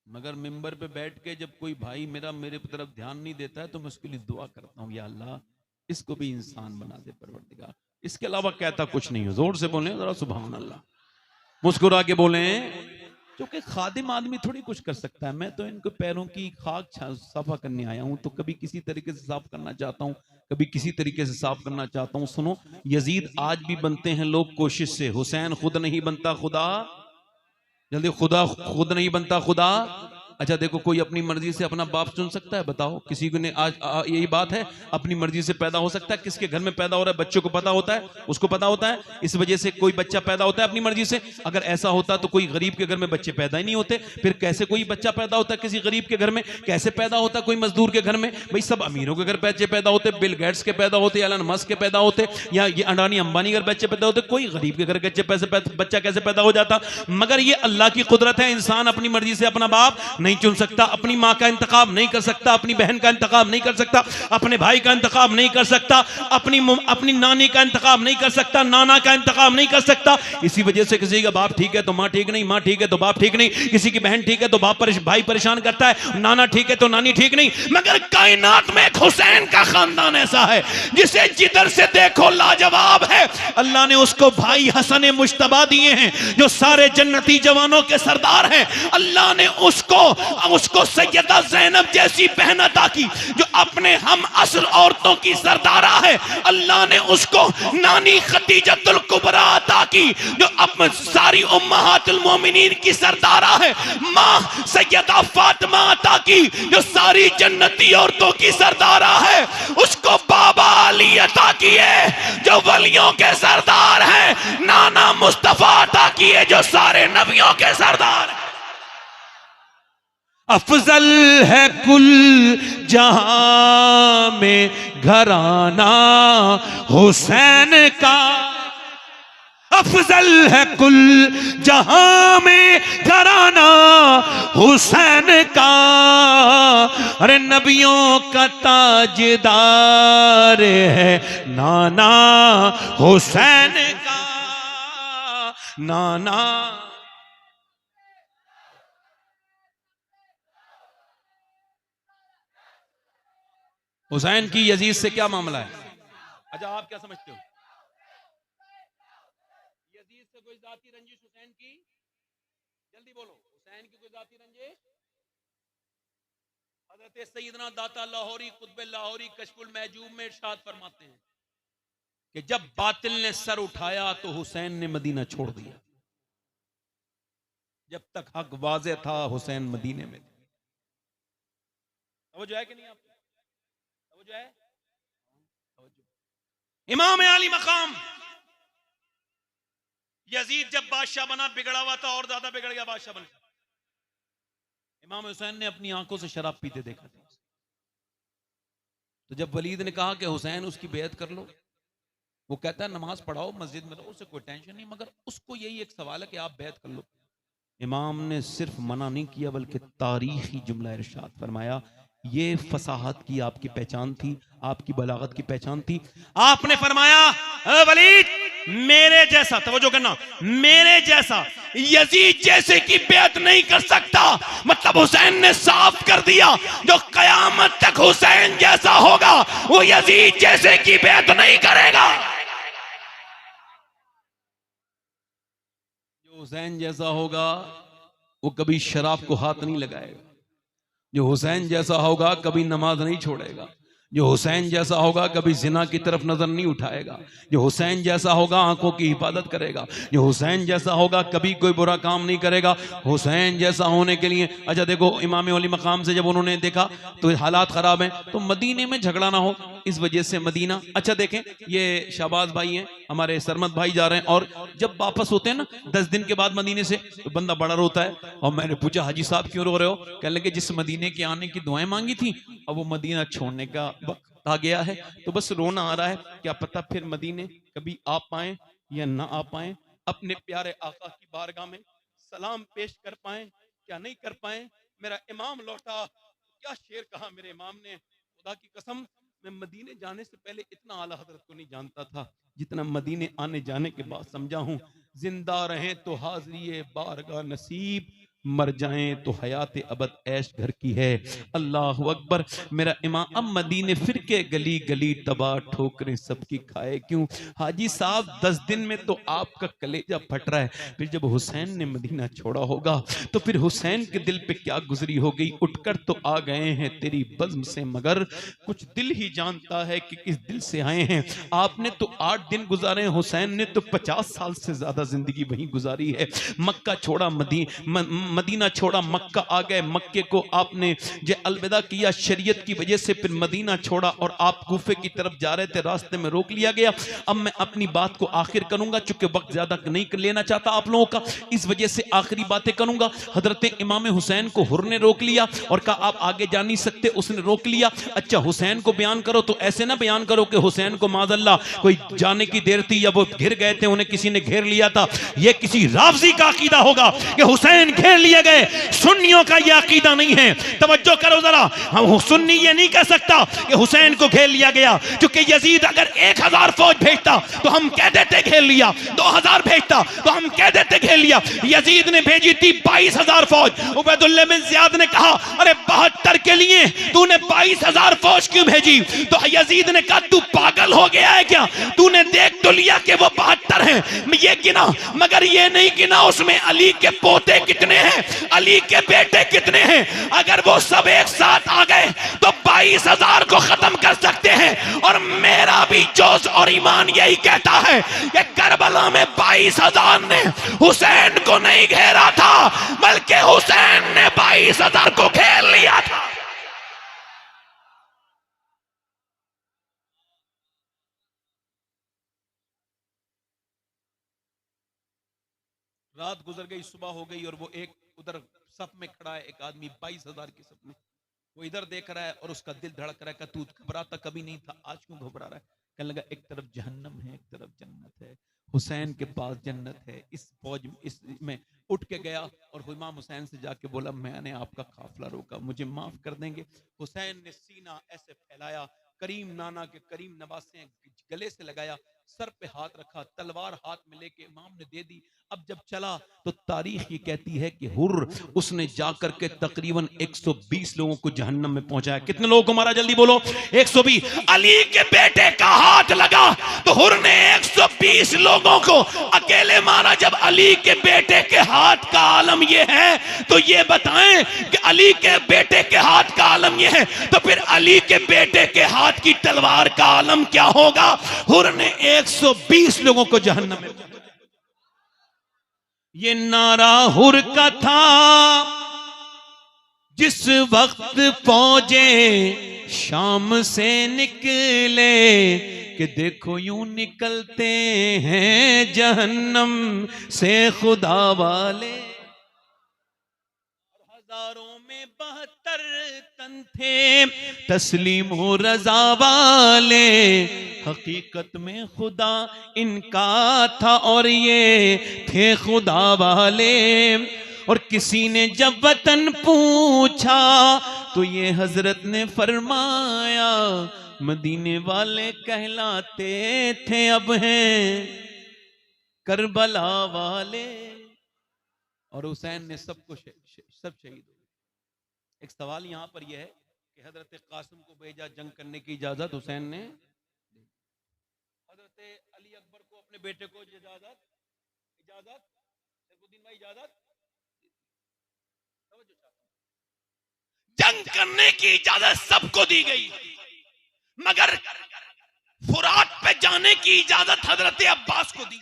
मगर मिंबर पे बैठ के जब कोई भाई मेरे तरफ ध्यान नहीं देता है तो मैं उसके लिए दुआ करता हूं, या अल्लाह इसको भी इंसान बना दे परवरदिगार। इसके अलावा कहता कुछ नहीं हूं। जोर से बोले जरा सुभान अल्लाह, मुस्कुरा के बोले। क्योंकि खादिम आदमी थोड़ी कुछ कर सकता है। मैं तो इनको पैरों की खाक साफा करने आया हूं, तो कभी किसी तरीके से साफ करना चाहता हूं, कभी किसी तरीके से साफ करना चाहता हूं। सुनो, यजीद आज भी बनते हैं लोग कोशिश से, हुसैन खुद नहीं बनता खुदा। जल्दी, खुदा खुद नहीं बनता खुदा। अच्छा देखो, कोई अपनी मर्जी से अपना बाप चुन सकता है? बताओ, किसी को ने आज यही बात है, अपनी मर्जी से पैदा हो सकता है? किसके घर में पैदा हो रहा है बच्चों को पता होता है? उसको पता होता है। इस वजह से कोई बच्चा पैदा होता है अपनी मर्जी से। अगर ऐसा होता तो कोई गरीब के घर में बच्चे पैदा ही नहीं होते। फिर कैसे कोई बच्चा पैदा होता है किसी गरीब के घर में? कैसे पैदा होता कोई मजदूर के घर में? भाई सब अमीरों के घर बच्चे पैदा होते, बिल गेट्स के पैदा होते, एलन मस्क के पैदा होते, या ये अडानी अंबानी घर बच्चे पैदा होते। कोई गरीब के घर बच्चा कैसे पैदा हो जाता? मगर ये अल्लाह की कुदरत है। इंसान अपनी मर्जी से अपना बाप नहीं चुन सकता, अपनी मां का इंतखाब नहीं कर सकता, अपनी बहन का इंतखाब नहीं कर सकता, अपने भाई का इंतखाब नहीं कर सकता, अपनी नानी का इंतखाब नहीं कर सकता, नाना का इंतखाब नहीं कर सकता। इसी वजह से किसी का बाप ठीक है तो मां ठीक नहीं, मां ठीक है तो बाप ठीक नहीं, किसी की बहन ठीक है तो भाई परेशान करता है, नाना ठीक है तो नानी ठीक नहीं। मगर कायनात में एक हुसैन का खानदान ऐसा है जिसे जिधर से देखो लाजवाब है। अल्लाह ने उसको भाई हसन मुश्तबा दिए हैं जो सारे जन्नती जवानों के सरदार हैं। अल्लाह ने उसको उसको सैयदा ज़ैनब जैसी बहन अता की जो अपने हम असर औरतों की सरदारा है। अल्लाह ने उसको नानी खदीजतुल कुबरा अता की जो अब सारी उम्महातुल मोमिनीन की सरदारा है। माँ सैयदा फातिमा अता की जो सारी जन्नती औरतों की सरदारा है। उसको बाबा अली अता किए जो वलियों के सरदार हैं। नाना मुस्तफा अता किए जो सारे नबियों के सरदार हैं। अफजल है कुल जहां में घराना हुसैन का, अफजल है कुल जहां में घराना हुसैन का। अरे नबियों का ताजदार है नाना हुसैन का, नाना। हुसैन की यजीद से क्या मामला है? अच्छा आप क्या समझते हो? यजीद से कोई जाती रंजिश हुसैन की? जल्दी बोलो, हुसैन की कोई जाती रंजिश? हजरत सैयदना दाता लाहौरी कुतुब लाहौरी कश्फुल महजूब में इरशाद फरमाते हैं कि जब बातिल ने सर उठाया तो हुसैन ने मदीना छोड़ दिया। जब तक हक वाज़े था हुसैन मदीने में थे। समझ है कि नहीं? आप जो है इमाम आली मकाम यजीद जब बादशाह बना बिगड़ा हुआ था और ज्यादा बिगड़ गया बादशाह बन। इमाम हुसैन ने अपनी आंखों से शराब पीते देखा था। तो जब वलीद ने कहा कि हुसैन उसकी बेअत कर लो, वो कहता है नमाज पढ़ाओ मस्जिद में, तो उससे कोई टेंशन नहीं, मगर उसको यही एक सवाल है कि आप बेअत कर लो। इमाम ने सिर्फ मना नहीं किया बल्कि तारीखी जुमला इरशाद फरमाया, ये फसाहत की आपकी पहचान थी, आपकी बलागत की पहचान थी। आपने फरमाया वलीद मेरे जैसा, तवज्जो करना, मेरे जैसा यजीद जैसे की बेअत नहीं कर सकता। मतलब हुसैन ने साफ कर दिया जो कयामत तक हुसैन जैसा होगा वो यजीद जैसे की बेअत नहीं करेगा। जो हुसैन जैसा होगा वो कभी शराब को हाथ नहीं लगाएगा। जो हुसैन जैसा होगा कभी नमाज नहीं छोड़ेगा। जो हुसैन जैसा होगा कभी जिना की तरफ नजर नहीं उठाएगा। जो हुसैन जैसा होगा आंखों की हिफाजत करेगा। जो हुसैन जैसा होगा कभी कोई बुरा काम नहीं करेगा। हुसैन जैसा होने के लिए, अच्छा देखो इमाम अली मकाम से जब उन्होंने देखा तो हालात खराब हैं तो मदीने में झगड़ा ना हो इस वजह से मदीना। अच्छा देखें ये शाहबाज भाई हैं, हमारे सरमत भाई जा रहे हैं और जब वापस होते हैं ना 10 दिन के बाद मदीने से तो बंदा बड़ा रोता है। और मैंने पूछा हाजी साहब क्यों रो रहे हो? कहने लगे जिस मदीने के आने की दुआएं मांगी थी अब वो मदीना छोड़ने का वक्त आ गया है तो बस रोना आ रहा है। क्या पता फिर मदीने कभी आ पाए या ना आ पाए, अपने प्यारे आका की बारगाह में सलाम पेश कर पाए, क्या नहीं कर पाए। मेरा इमाम लौटा, क्या शेर कहा मेरे इमाम ने, खुदा की कसम मैं मदीने जाने से पहले इतना आला हजरत को नहीं जानता था जितना मदीने आने जाने के बाद समझा हूं। जिंदा रहें तो हाजिरी बारगाह नसीब, मर जाएं तो हयात अबद ऐश घर की है। अल्लाह अकबर। मेरा इमाम अब मदीने फिर के गली गली तबाह ठोकरें सबकी खाए क्यों। हाजी साहब 10 दिन में तो आपका कलेजा फट रहा है, फिर जब हुसैन ने मदीना छोड़ा होगा तो फिर हुसैन के दिल पे क्या गुजरी हो गई। उठकर तो आ गए हैं तेरी बज़्म से मगर कुछ दिल ही जानता है कि किस दिल से आए हैं। आपने तो 8 दिन गुजारे, हुसैन ने तो 50 साल से ज्यादा जिंदगी वहीं गुजारी है। मक्का छोड़ा मदीना छोड़ा, मक्का आ गए, मक्के को आपने जो अलविदा किया शरीयत की वजह से, फिर मदीना छोड़ा और आप कूफे की तरफ जा रहे थे, रास्ते में रोक लिया गया। अब मैं अपनी बात को आखिर करूंगा चूंकि वक्त ज्यादा नहीं लेना चाहता आप लोगों का, इस वजह से आखिरी बातें करूंगा। हजरत इमाम हुसैन को हुर ने रोक लिया और कहा आप आगे जा नहीं सकते, उसने रोक लिया। अच्छा हुसैन को बयान करो तो ऐसे ना बयान करो कि हुसैन को माज़अल्लाह कोई जाने की देर थी या वो घिर गए थे, उन्हें किसी ने घेर लिया था। यह किसी राफ़ज़ी का अकीदा होगा कि हुसैन घेर लिए गए। सुन्नियों का यह अकीदा नहीं है। तवज्जो करो जरा, हम सुन्नी ये नहीं कह सकता कि हुसैन को घेर लिया गया, क्योंकि यजीद अगर 1000 फौज भेजता तो हम कह देते घेर लिया, 2000 भेजता तो हम कह देते घेर लिया। यजीद ने भेजी थी 22000 फौज। उबैदुल्लाह बिन ज़ियाद ने कहा अरे 72 के लिए तूने 22000 फौज क्यों भेजी? तो यजीद ने कहा तू पागल हो गया है क्या? तूने देख तो लिया कि वो 72 हैं, ये गिना मगर ये नहीं गिना उसमें अली के पोते कितने हैं। हैं, अली के बेटे कितने हैं, अगर वो सब एक साथ आ गए तो 22,000 को खत्म कर सकते हैं। और मेरा भी जोश और ईमान यही कहता है कि करबला में 22,000 ने हुसैन को नहीं घेरा था, बल्कि हुसैन ने 22,000 को घेर लिया था। रात गुजर गई, सुबह हो गई, और वो एक उधर सफ में खड़ा है, एक आदमी 22,000 की सफ में, वो इधर देख रहा है और उसका दिल धड़क रहा है कि तू घबराता कभी नहीं था, आज क्यों घबरा रहा है। कहने लगा एक तरफ जहन्नम है, एक तरफ जन्नत है, हुसैन के पास जन्नत है। इस फौज इस में उठ के गया और इमाम हुसैन से जाके बोला, मैंने आपका काफिला रोका, मुझे माफ कर देंगे। हुसैन ने सीना ऐसे फैलाया, करीम नाना के करीम नवासे गले से लगाया, सर पे हाथ रखा, तलवार हाथ में लेके इमाम ने दे दी। अब जब चला तो तारीख ये कहती है कि हुर उसने जाकर के तकरीबन 120 लोगों को जहन्नम में पहुंचाया। कितने लोगों को मारा, जल्दी बोलो? 120। अली के बेटे का हाथ लगा तो हुर ने 120 लोगों को अकेले मारा। जब अली के बेटे के हाथ का आलम ये है तो ये बताएं कि अली के बेटे के हाथ का आलम ये है तो फिर अली के बेटे के हाथ की तलवार का आलम क्या होगा। हुर ने 120 लोगों को जहन्नम में, ये नारा हुर का था जिस वक्त फौजे शाम से निकले कि देखो यूं निकलते हैं जहन्नम से खुदा वाले। हजारों में 72 तन थे तस्लीम हो रजा वाले, हकीकत में खुदा इनका था और ये थे खुदा वाले। और किसी ने जब वतन पूछा तो ये हजरत ने फरमाया, मदीने वाले कहलाते थे अब हैं करबला वाले। और हुसैन ने सब शहीद हो गए। एक सवाल यहां पर यह है कि हजरत कासिम को भेजा जंग करने की इजाजत हुसैन ने, हजरत अली अकबर को अपने बेटे को इजाजत भाई इजाजत, जंग करने की इजाजत सबको दी गई, मगर फुरात पे जाने की इजाजत हजरत अब्बास को दी।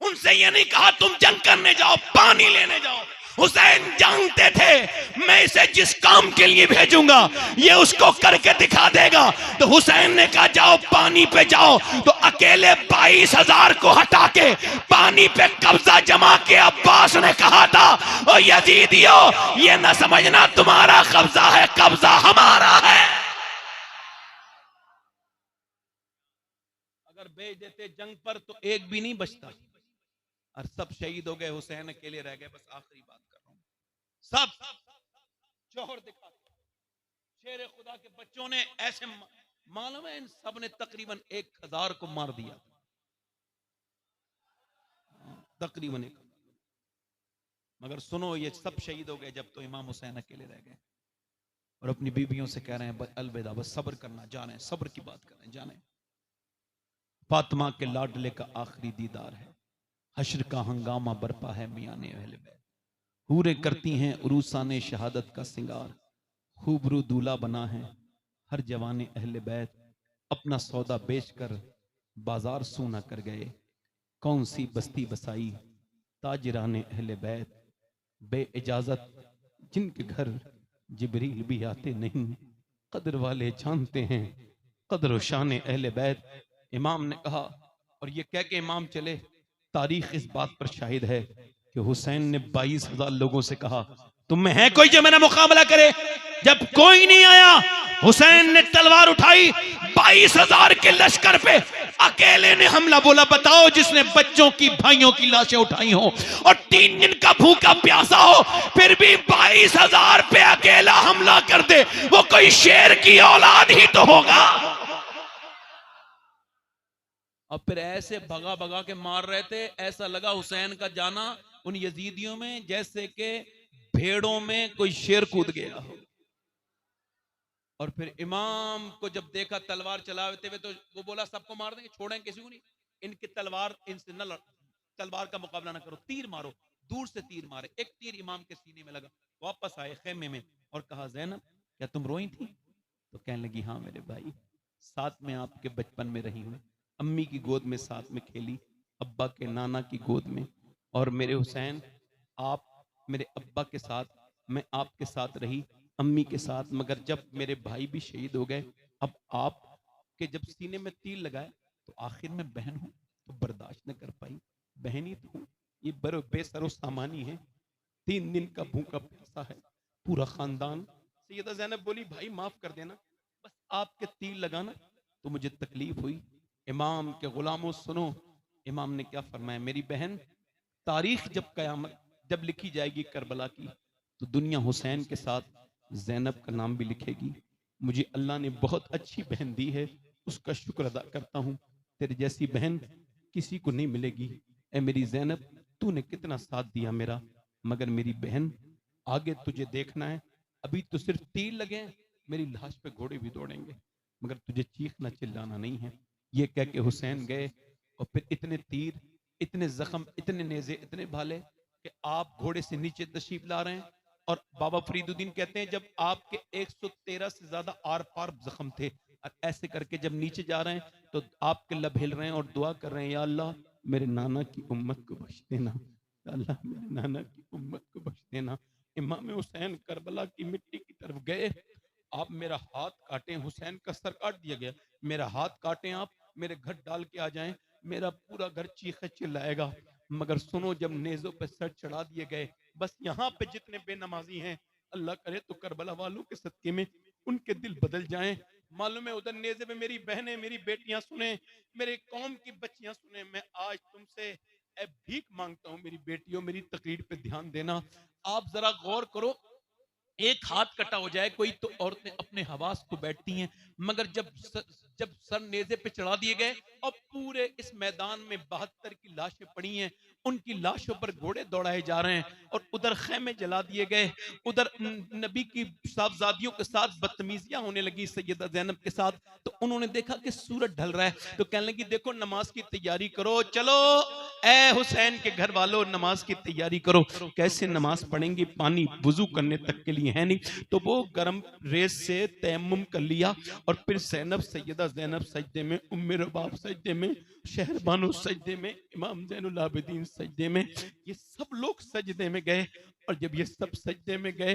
उनसे ये नहीं कहा तुम जंग करने जाओ, पानी लेने जाओ। हुसैन जानते थे मैं इसे जिस काम के लिए भेजूंगा ये उसको करके दिखा देगा। तो हुसैन ने कहा जाओ पानी पे जाओ। तो अकेले 22,000 को हटा के पानी पे कब्जा जमा के अब्बास ने कहा था, ओ यजीदियो ये न समझना तुम्हारा कब्जा है, कब्जा हमारा है। अगर भेज देते जंग पर तो एक भी नहीं बचता, और सब शहीद हो गए, हुसैन अकेले रह गए। बस आखिरी बात कर रहा हूं, सब जौहर दिखाते, शेर खुदा के बच्चों ने ऐसे मालूम है इन सब ने तकरीबन 1,000 को मार दिया, तकरीबन 1,000। मगर सुनो ये सब शहीद हो गए जब तो इमाम हुसैन अकेले रह गए और अपनी बीवियों से कह रहे हैं अलविदा, बस सब्र करना, जाने सब्र की बात कर रहे हैं, जाने। फातिमा के लाडले का आखिरी दीदार है, हश्र का हंगामा बरपा है मियाने अहले बैत, हूरे करती हैं उरूसाने शहादत का सिंगार, खूबरू दूल्हा बना है हर जवाने अहले बैत, अपना सौदा बेचकर बाजार सूना कर गए, कौन सी बस्ती बसाई ताजराने अहले बैत, बे इजाजत जिनके घर जिब्रील भी आते नहीं, कदर वाले जानते हैं कदर शान अहले बैत। इमाम ने कहा, और ये कह के इमाम चले, तारीख इस बात पर शाहिद है कि हुसैन ने 22,000 लोगों से कहा तुम में है कोई जो मेरा मुकाबला करे। जब कोई नहीं आया हुसैन ने तलवार उठाई, 22,000 के लश्कर पे अकेले ने हमला बोला। बताओ जिसने बच्चों की भाइयों की लाशें उठाई हो और 3 दिन का भूखा प्यासा हो फिर भी 22,000 पे अकेला हमला कर दे, वो कोई शेर की औलाद ही तो होगा। अब फिर ऐसे भगा भगा के मार रहे थे, ऐसा लगा हुसैन का जाना उन यजीदियों में जैसे कि भेड़ों में कोई शेर कूद गया हो। और फिर इमाम को जब देखा तलवार चलाते हुए तो वो बोला सबको मार देंगे, छोड़ेंगे किसी को नहीं, इनकी तलवार इनसे न तलवार का मुकाबला ना करो, तीर मारो। दूर से तीर मारे, एक तीर इमाम के सीने में लगा, वापस आए खेमे में और कहा ज़ैनब क्या तुम रोई थी? तो कहने लगी हाँ मेरे भाई, साथ में आपके बचपन में रही हूँ, अम्मी की गोद में साथ में खेली, अब्बा के नाना की गोद में, और मेरे हुसैन आप मेरे अब्बा के साथ, मैं आपके साथ रही, अम्मी के साथ, मगर जब मेरे भाई भी शहीद हो गए, अब आप के जब सीने में तीर लगाए तो आखिर में बहन हूं तो बर्दाश्त न कर पाई, बहन ही तो हूं, ये बड़ो बेसरो सामानी है, 3 दिन का भूखा प्यासा है पूरा खानदान। सैयदा ज़ैनब बोली भाई माफ कर देना, बस आपके तीर लगाना तो मुझे तकलीफ हुई। इमाम के गुलामों सुनो, इमाम ने क्या फरमाया, मेरी बहन तारीख जब कयामत जब लिखी जाएगी करबला की, तो दुनिया हुसैन के साथ ज़ैनब का नाम भी लिखेगी। मुझे अल्लाह ने बहुत अच्छी बहन दी है, उसका शुक्र अदा करता हूँ, तेरे जैसी बहन किसी को नहीं मिलेगी। ए मेरी ज़ैनब तूने कितना साथ दिया मेरा, मगर मेरी बहन आगे तुझे देखना है, अभी तो सिर्फ तीर लगे हैं, मेरी लाश पे घोड़े भी दौड़ेंगे, मगर तुझे चीखना चिल्लाना नहीं है। ये कह के हुसैन गए और फिर इतने तीर, इतने जख्म, इतने नेज़े, इतने भाले कि आप घोड़े से नीचे तशरीफ ला रहे हैं। और बाबा फरीदुद्दीन कहते हैं जब आपके 113 से ज्यादा आर पार जख्म थे, और ऐसे करके जब नीचे जा रहे हैं तो आपके लब हिल रहे हैं और दुआ कर रहे हैं, या अल्लाह मेरे नाना की उम्मत को बख्श देना, या अल्लाह मेरे नाना की उम्मत को बख्श देना। इमाम हुसैन करबला की मिट्टी की तरफ गए, आप मेरा हाथ काटें, हुसैन का सर काट दिया गया, मेरा हाथ काटें, आप मेरे घर डाल के आ जाएं, मेरा पूरा घर चीखे चिल्लाएगा। मगर सुनो, जब नेज़ों पे सर चढ़ा दिए गए, बस यहाँ पे जितने बेनमाजी हैं, अल्लाह करे तो करबला वालों के सदके में उनके दिल बदल जाएं। मालूम है उधर नेज़े में मेरी बहनें, मेरी बेटियां सुने, मेरे कौम की बच्चियां सुने, मैं आज तुमसे भीख मांगता हूं, मेरी बेटियों मेरी तकरीर पे ध्यान देना। आप जरा गौर करो, एक हाथ कटा हो जाए कोई तो औरतें अपने हवास को बैठती हैं, मगर जब सर नेज़े पे चढ़ा दिए गए और पूरे इस मैदान में 72 की लाशें पड़ी हैं, उनकी लाशों पर घोड़े दौड़ाए जा रहे हैं, और उधर खेमे जला दिए गए, उधर नबी की साहबजादियों के साथ बदतमीजियां होने लगी सैयदा ज़ैनब के साथ। तो उन्होंने देखा कि सूरज ढल रहा है, तो कहने लगी देखो नमाज की तैयारी करो, चलो ए हुसैन के घर वालों नमाज की तैयारी करो। कैसे नमाज पढ़ेंगी, पानी वुजू करने तक के लिए है नहीं, तो वो गर्म रेत से तयम्मुम कर लिया, और फिर ज़ैनब, सैयदा ज़ैनब सजदे में, उम्मे रबाब सजदे में, शहरबानो सजदे में, इमाम ज़ैनुल आबिदीन सजदे में, ये सब लोग सजदे में गए। और जब ये सब सजदे में गए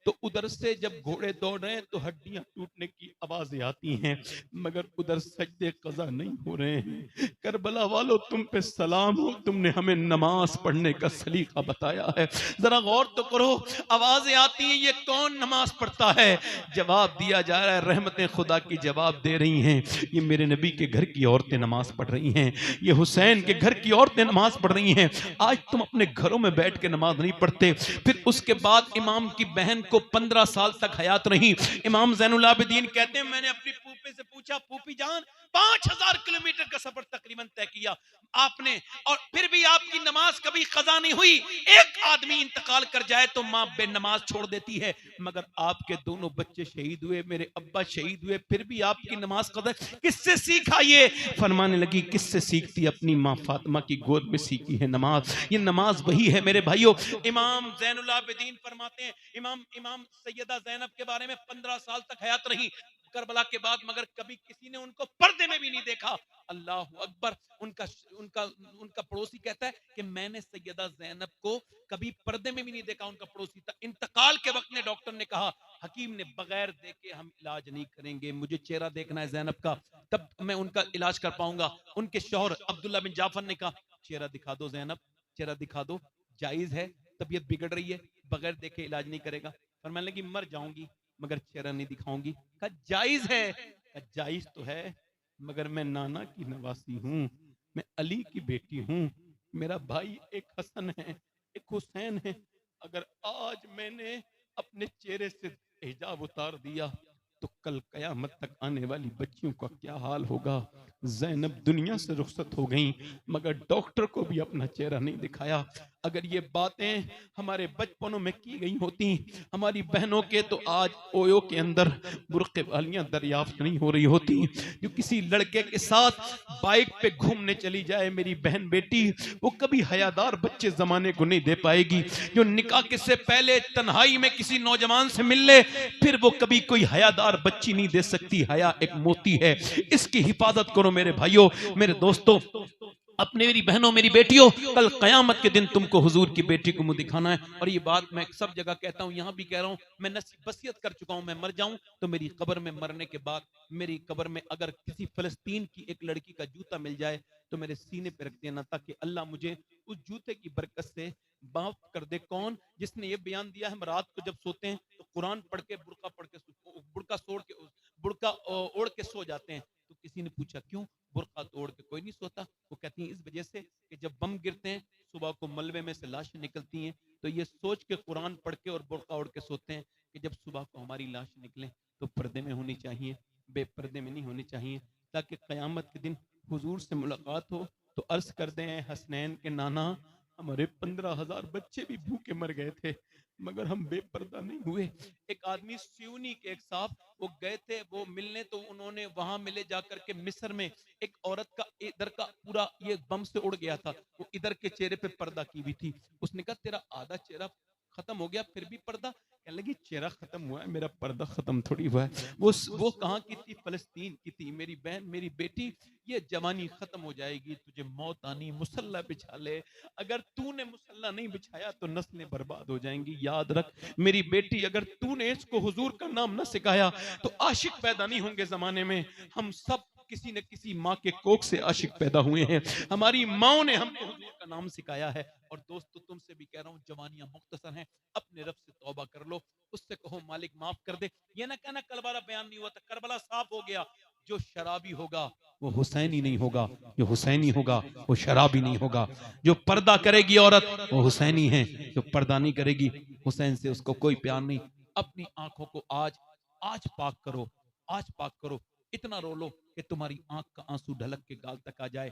तो उधर से जब घोड़े दौड़ रहे हैं तो हड्डियां टूटने की आवाजें आती हैं, मगर उधर सजदे कज़ा नहीं हो रहे हैं। करबला वालों तुम पे सलाम हो, तुमने हमें नमाज पढ़ने का सलीका बताया है, जरा गौर तो करो। आवाजें आती हैं, ये कौन नमाज पढ़ता है? जवाब दिया जा रहा है, रहमतें खुदा की जवाब दे रही हैं, ये मेरे नबी के घर की औरतें नमाज पढ़ रही हैं, ये हुसैन के घर की औरतें नमाज पढ़ रही हैं। आज तुम अपने घरों में बैठ के नमाज नहीं पढ़ते। फिर उसके बाद इमाम की बहन को 15 साल तक हयात रही। इमाम ज़ैनुल आबिदीन कहते हैं मैंने अपनी फूफे से पूछा, फूफी जान 5000 किलोमीटर का सफर तकरीबन तय किया आपने, और फिर भी आपकी नमाज कभी कज़ा नहीं हुई। एक आदमी इंतकाल कर जाए तो माँ बेनमाज छोड़ देती है, मगर आपके दोनों बच्चे शहीद हुए, मेरे अब्बा शहीद हुए, फिर भी आपकी नमाज कज़ा। किससे सीखा ये? फरमाने लगी किससे सीखती? अपनी माँ फातिमा की गोद में सीखी है नमाज। ये नमाज वही है मेरे भाइयों। इमाम ज़ैनुल आबिदीन फरमाते हैं, इमाम सैयदा ज़ैनब के बारे में 15 साल तक हयात रही करबला के बाद, मगर कभी किसी ने उनको पर्दे में भी नहीं देखा। अल्लाह अकबर। उनका उनका उनका पड़ोसी कहता है कि मैंने सैयदा ज़ैनब को कभी पर्दे में भी नहीं देखा, उनका पड़ोसी था। इंतकाल के वक्त ने डॉक्टर ने कहा, हकीम ने, बगैर देखे हम इलाज नहीं करेंगे, मुझे चेहरा देखना है ज़ैनब का, तब मैं उनका इलाज कर पाऊंगा। उनके शौहर अब्दुल्ला बिन जाफर ने कहा, चेहरा दिखा दो ज़ैनब, चेहरा दिखा दो, जायज है, तबीयत बिगड़ रही है, बगैर देखे इलाज नहीं करेगा। फरमाने लगी मर जाऊंगी मगर चेहरा नहीं दिखाऊंगी। कहा जायज है, कहा जायज तो है, मगर मैं नाना की नवासी हूं, मैं अली की बेटी हूं, मेरा भाई एक हसन है, एक हुसैन है, अगर आज मैंने अपने चेहरे से हिजाब उतार दिया तो कल कयामत तक आने वाली बच्चियों का क्या हाल होगा। ज़ैनब दुनिया से रुखसत हो गई, मगर डॉक्टर को भी अपना चेहरा नहीं दिखाया। अगर ये बातें हमारे बचपनों में की गई होती हमारी बहनों के, तो आज ओयो के अंदर बुर्के वालियां दरियाफ्त नहीं हो रही होती। जो किसी लड़के के साथ बाइक पे घूमने चली जाए मेरी बहन बेटी, वो कभी हयादार बच्चे जमाने को नहीं दे पाएगी। जो निकाह के से पहले तन्हाई में किसी नौजवान से मिल ले, फिर वो कभी कोई हयादार बच्ची नहीं दे सकती। हया एक मोती है, इसकी हिफाजत करो मेरे भाइयों, मेरे दोस्तों, अपने मेरी बहनों, मेरी बेटियों, कल कयामत के दिन तुमको हुजूर की बेटी को मुंह दिखाना है। और ये बात मैं सब जगह कहता हूँ, यहाँ भी कह रहा हूँ, मैं वसीयत कर चुका हूँ, मैं मर जाऊं तो मेरी कब्र में मरने के बाद मेरी कब्र में अगर किसी फलस्तीन की एक लड़की का जूता मिल जाए तो मेरे सीने पे रख देना, ताकि अल्लाह मुझे उस जूते की बरकत से माफ कर दे। कौन? जिसने ये बयान दिया है हम रात को जब सोते हैं तो कुरान पढ़ के बुर्का ओढ़ के सो जाते हैं। तो किसी ने पूछा क्यों बुर्का तोड़ के कोई नहीं सोता? वो कहती हैं इस वजह से कि जब बम गिरते हैं सुबह को मलबे में से लाशें निकलती हैं, तो ये सोच के कुरान पढ़ के और बुर्का ओढ़ के सोते हैं कि जब सुबह को हमारी लाश निकले तो पर्दे में होनी चाहिए, बेपर्दे में नहीं होनी चाहिए, ताकि क़यामत के दिन हुजूर से मुलाकात हो तो अर्ज कर दें हसनैन के नाना, हमारे 15,000 बच्चे भी भूखे मर गए थे मगर हम बेपर्दा नहीं हुए। एक आदमी सियूनी के एक साहब वो गए थे वो मिलने, तो उन्होंने वहां मिले जाकर के मिस्र में एक औरत का इधर का पूरा ये बम से उड़ गया था, वो इधर के चेहरे पे पर्दा की हुई थी। उसने कहा तेरा आधा चेहरा खत्म हो गया फिर भी पर्दा? कहने लगी चेहरा खत्म हुआ है, मेरा पर्दा खत्म थोड़ी हुआ है। वो कहाँ की थी? फलस्तीन की थी। मेरी बहन, मेरी बेटी, ये जवानी खत्म हो जाएगी, तुझे मौत आनी, मुसल्ला बिछा ले। अगर तूने मुसल्ला नहीं बिछाया तो नस्लें बर्बाद हो जाएंगी। याद रख मेरी बेटी, अगर तूने इसको हुजूर का नाम न सिखाया तो आशिक पैदा नहीं होंगे जमाने में। हम सब किसी न किसी माँ के कोख से आशिक पैदा हुए हैं, हमारी माओ ने हमको हुजूर का नाम सिखाया है। और दोस्तों तुमसे भी कह रहा हूँ, जवानियां मुख्तसर हैं, अपने रब से तौबा कर लो, उससे कहो मालिक माफ कर दे। ये ना कहना करबला बयान नहीं हुआ था, करबला साफ हो गया। जो शराबी होगा वो हुसैनी नहीं होगा, जो हुसैनी होगा वो शराबी नहीं होगा। जो पर्दा करेगी औरत वो हुसैनी है, जो पर्दा नहीं करेगी हुसैन से उसको कोई प्यार नहीं। अपनी आंखों को आज पाक करो, आज पाक करो, इतना रो लो कि तुम्हारी आंख का आंसू ढलक के गाल तक आ जाए।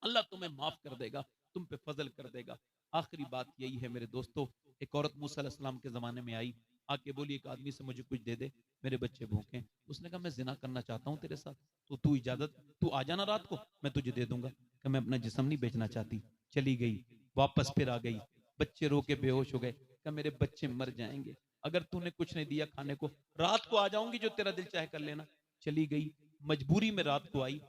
अल्लाह तुम्हें माफ कर देगा, तुम पे फजल कर देगा। आखिरी बात यही है मेरे दोस्तों, एक औरत मूसा अलैहिस्सलाम के जमाने में आई, आके बोली एक आदमी से मुझे कुछ दे दे, मेरे बच्चे भूखे हैं। उसने कहा मैं जिना करना चाहता हूँ तेरे साथ, तो तू इजाजत, तू आ जाना रात को, मैं तुझे दे दूंगा। कि मैं अपना जिस्म नहीं बेचना चाहती। चली गई, वापस फिर आ गई, बच्चे रो के बेहोश हो गए। क्या मेरे बच्चे मर जाएंगे अगर तूने कुछ नहीं दिया खाने को, रात को आ जाऊंगी, जो तेरा दिल चाहे कर लेना। चली गई, मजबूरी में रात को आई,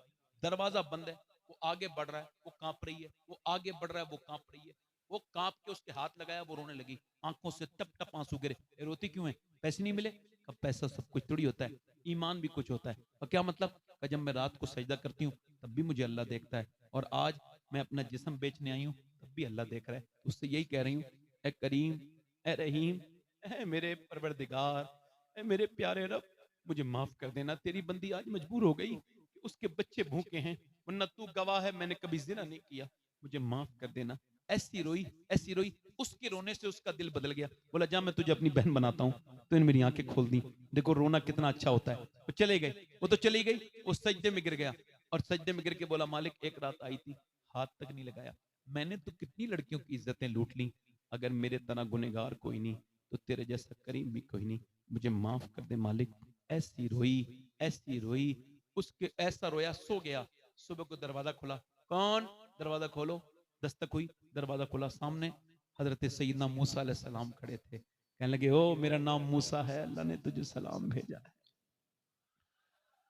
दरवाजा बंद है, वो आगे बढ़ रहा है, वो कांप रही है, वो आगे बढ़ रहा है, वो कांप रही है। वो कांप के उसके हाथ लगाया, वो रोने लगी, आंखों से टप टप आंसू गिरे। रोती क्यों है? पैसे नहीं मिले? अब पैसा सब कुछ थोड़ी होता है, ईमान भी कुछ होता है। और क्या मतलब? जब मैं रात को सजदा करती हूँ तब भी मुझे अल्लाह देखता है, और आज मैं अपना जिस्म बेचने आई हूँ तब भी अल्लाह देख रहा है। उससे यही कह रही हूँ, ए करीम, ए रहीम, ए मेरे परवरदिगार, ए मेरे प्यारे रब, मुझे माफ कर देना। तेरी बंदी आज मजबूर हो गई, उसके बच्चे भूखे हैं, वरना तू गवाह है मैंने कभी जिना नहीं किया, मुझे माफ कर देना। ऐसी रोई, ऐसी रोई, उसके रोने से उसका दिल बदल गया। बोला जा मैं तुझे अपनी बहन बनाता हूँ। तो इन मेरी आंखें खोल दी, देखो रोना कितना अच्छा होता है। वो चले गए, वो तो चली गई, वो सजदे में गिर गया, और सजदे में गिर के बोला मालिक एक रात आई थी, हाथ तक नहीं लगाया, मैंने तो कितनी लड़कियों की इज्जतें लूट ली, अगर मेरे तरह गुनहगार कोई नहीं तो तेरे जैसा करीम भी कोई नहीं, मुझे माफ कर दे मालिक। ऐसी रोई, ऐसी रोई, उसके ऐसा रोया, सो गया। सुबह को दरवाजा खुला, कौन? दरवाजा खोलो, दस्तक हुई, दरवाजा खुला, सामने हजरत सैयदना मूसा अलैहिस्सलाम खड़े थे। कहने लगे ओ मेरा नाम मूसा है, अल्लाह ने तुझे सलाम भेजा है।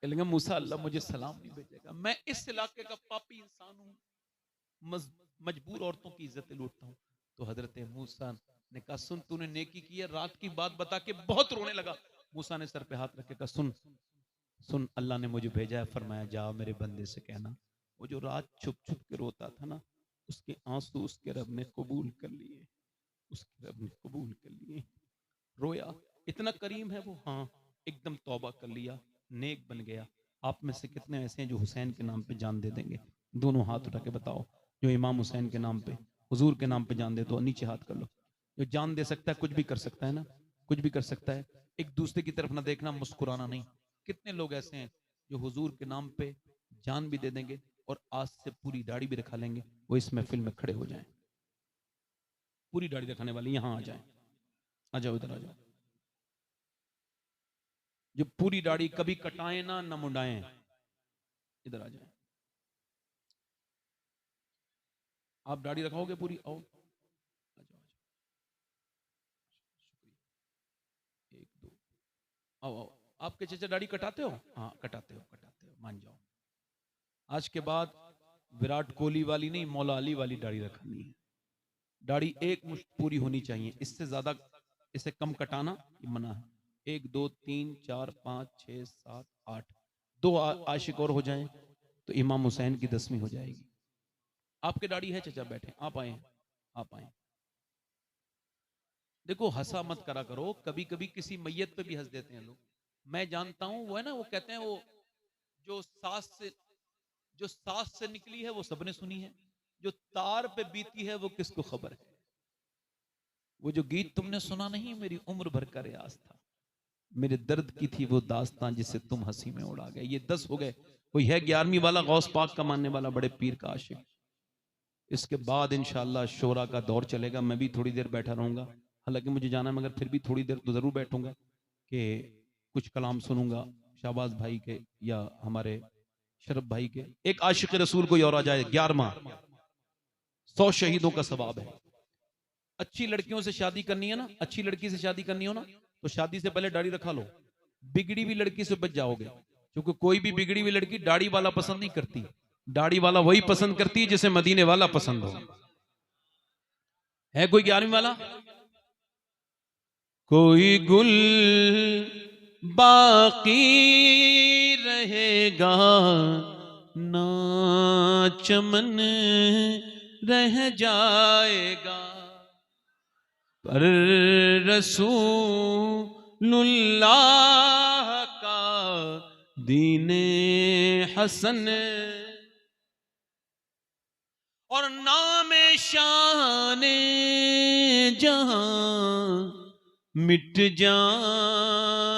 कहने लगे मूसा अल्लाह मुझे सलाम नहीं भेजेगा, मैं इस इलाके का पापी इंसान हूँ, मजबूर औरतों की इज्जतें लूटता हूँ। तो हजरत मूसा ने कहा सुन तूने नेकी की है, रात की बात बता के बहुत रोने लगा। मूसा ने सर पे हाथ रख के कहा सुन सुन, अल्लाह ने मुझे भेजा है, फरमाया जा मेरे बंदे से कहना वो जो रात छुप छुप के रोता था ना, उसके आंसू उसके रब ने कबूल कर लिए, उसके रब ने कबूल कर लिए। रोया, इतना करीम है वो, हाँ एकदम तौबा कर लिया, नेक बन गया। आप में से कितने ऐसे हैं जो हुसैन के नाम पे जान दे देंगे? दोनों हाथ उठा के बताओ, जो इमाम हुसैन के नाम पे, हुजूर के नाम पे जान दे, तो नीचे हाथ कर लो। जो जान दे सकता है कुछ भी कर सकता है ना, कुछ भी कर सकता है। एक दूसरे की तरफ ना देखना, मुस्कुराना नहीं। कितने लोग ऐसे हैं जो हुजूर के नाम पे जान भी दे देंगे और आज से पूरी दाढ़ी भी रखा लेंगे, वो इस महफिल में खड़े हो जाएं। पूरी दाढ़ी रखने वाले यहां आ जाए, आ जाओ, इधर आ जाओ। जो पूरी दाढ़ी कभी कटाएं ना मुंडाएं, इधर आ जाए। आप दाढ़ी रखोगे पूरी? आओ, आ जाओ, आ जाओ। शुक्रिया, एक दो, आओ आओ। आपके चचा दाढ़ी कटाते हो? हाँ कटाते हो, मान जाओ। आज के बाद विराट कोहली वाली नहीं, मौला अली वाली दाढ़ी रखनी है। दाढ़ी एक मुश्त पूरी होनी चाहिए, इससे ज्यादा, इससे कम कटाना मना है। 1 2 3 4 5 6 7 8, 2 आशिक और हो जाएं तो इमाम हुसैन की 10वीं हो जाएगी। आपके दाढ़ी है चचा? बैठे, आप आए, आप आए। देखो हंसा मत करा करो, कभी कभी किसी मैयत पे भी हंस देते हैं लोग। मैं जानता हूं, वो है ना, वो कहते हैं वो जो सांस से निकली है वो सबने सुनी है, जो तार पे बीती है वो किसको खबर है। वो जो गीत तुमने सुना नहीं, मेरी उम्र भर का रियाज था, मेरे दर्द की थी वो दास्तां जिसे तुम हंसी में उड़ा गए। ये 10 हो गए। कोई है 11वीं वाला गौस पाक का मानने वाला, बड़े पीर का आशिक? इसके बाद इंशाअल्लाह शोरा का दौर चलेगा। मैं भी थोड़ी देर बैठा रहूंगा, हालांकि मुझे जाना है, मगर फिर भी थोड़ी देर तो जरूर बैठूंगा कि कुछ कलाम सुनूंगा शाहबाज भाई के या हमारे शरफ भाई के। एक आशिक रसूल कोई और आ जाए। 11वां, 100 शहीदों का सवाब है। अच्छी लड़कियों से शादी करनी है ना, अच्छी लड़की से शादी करनी हो ना, तो शादी से पहले दाढ़ी रखा लो। बिगड़ी हुई लड़की से बच जाओगे, क्योंकि कोई भी बिगड़ी हुई लड़की दाढ़ी वाला पसंद नहीं करती। दाढ़ी वाला वही पसंद करती है जिसे मदीने वाला पसंद हो। है कोई 11वीं वाला? कोई गुल बाकी रहेगा ना चमन रह जाएगा, पर रसूलुल्लाह का दीने हसन और नामे शाने जहां मिट जाएंगे,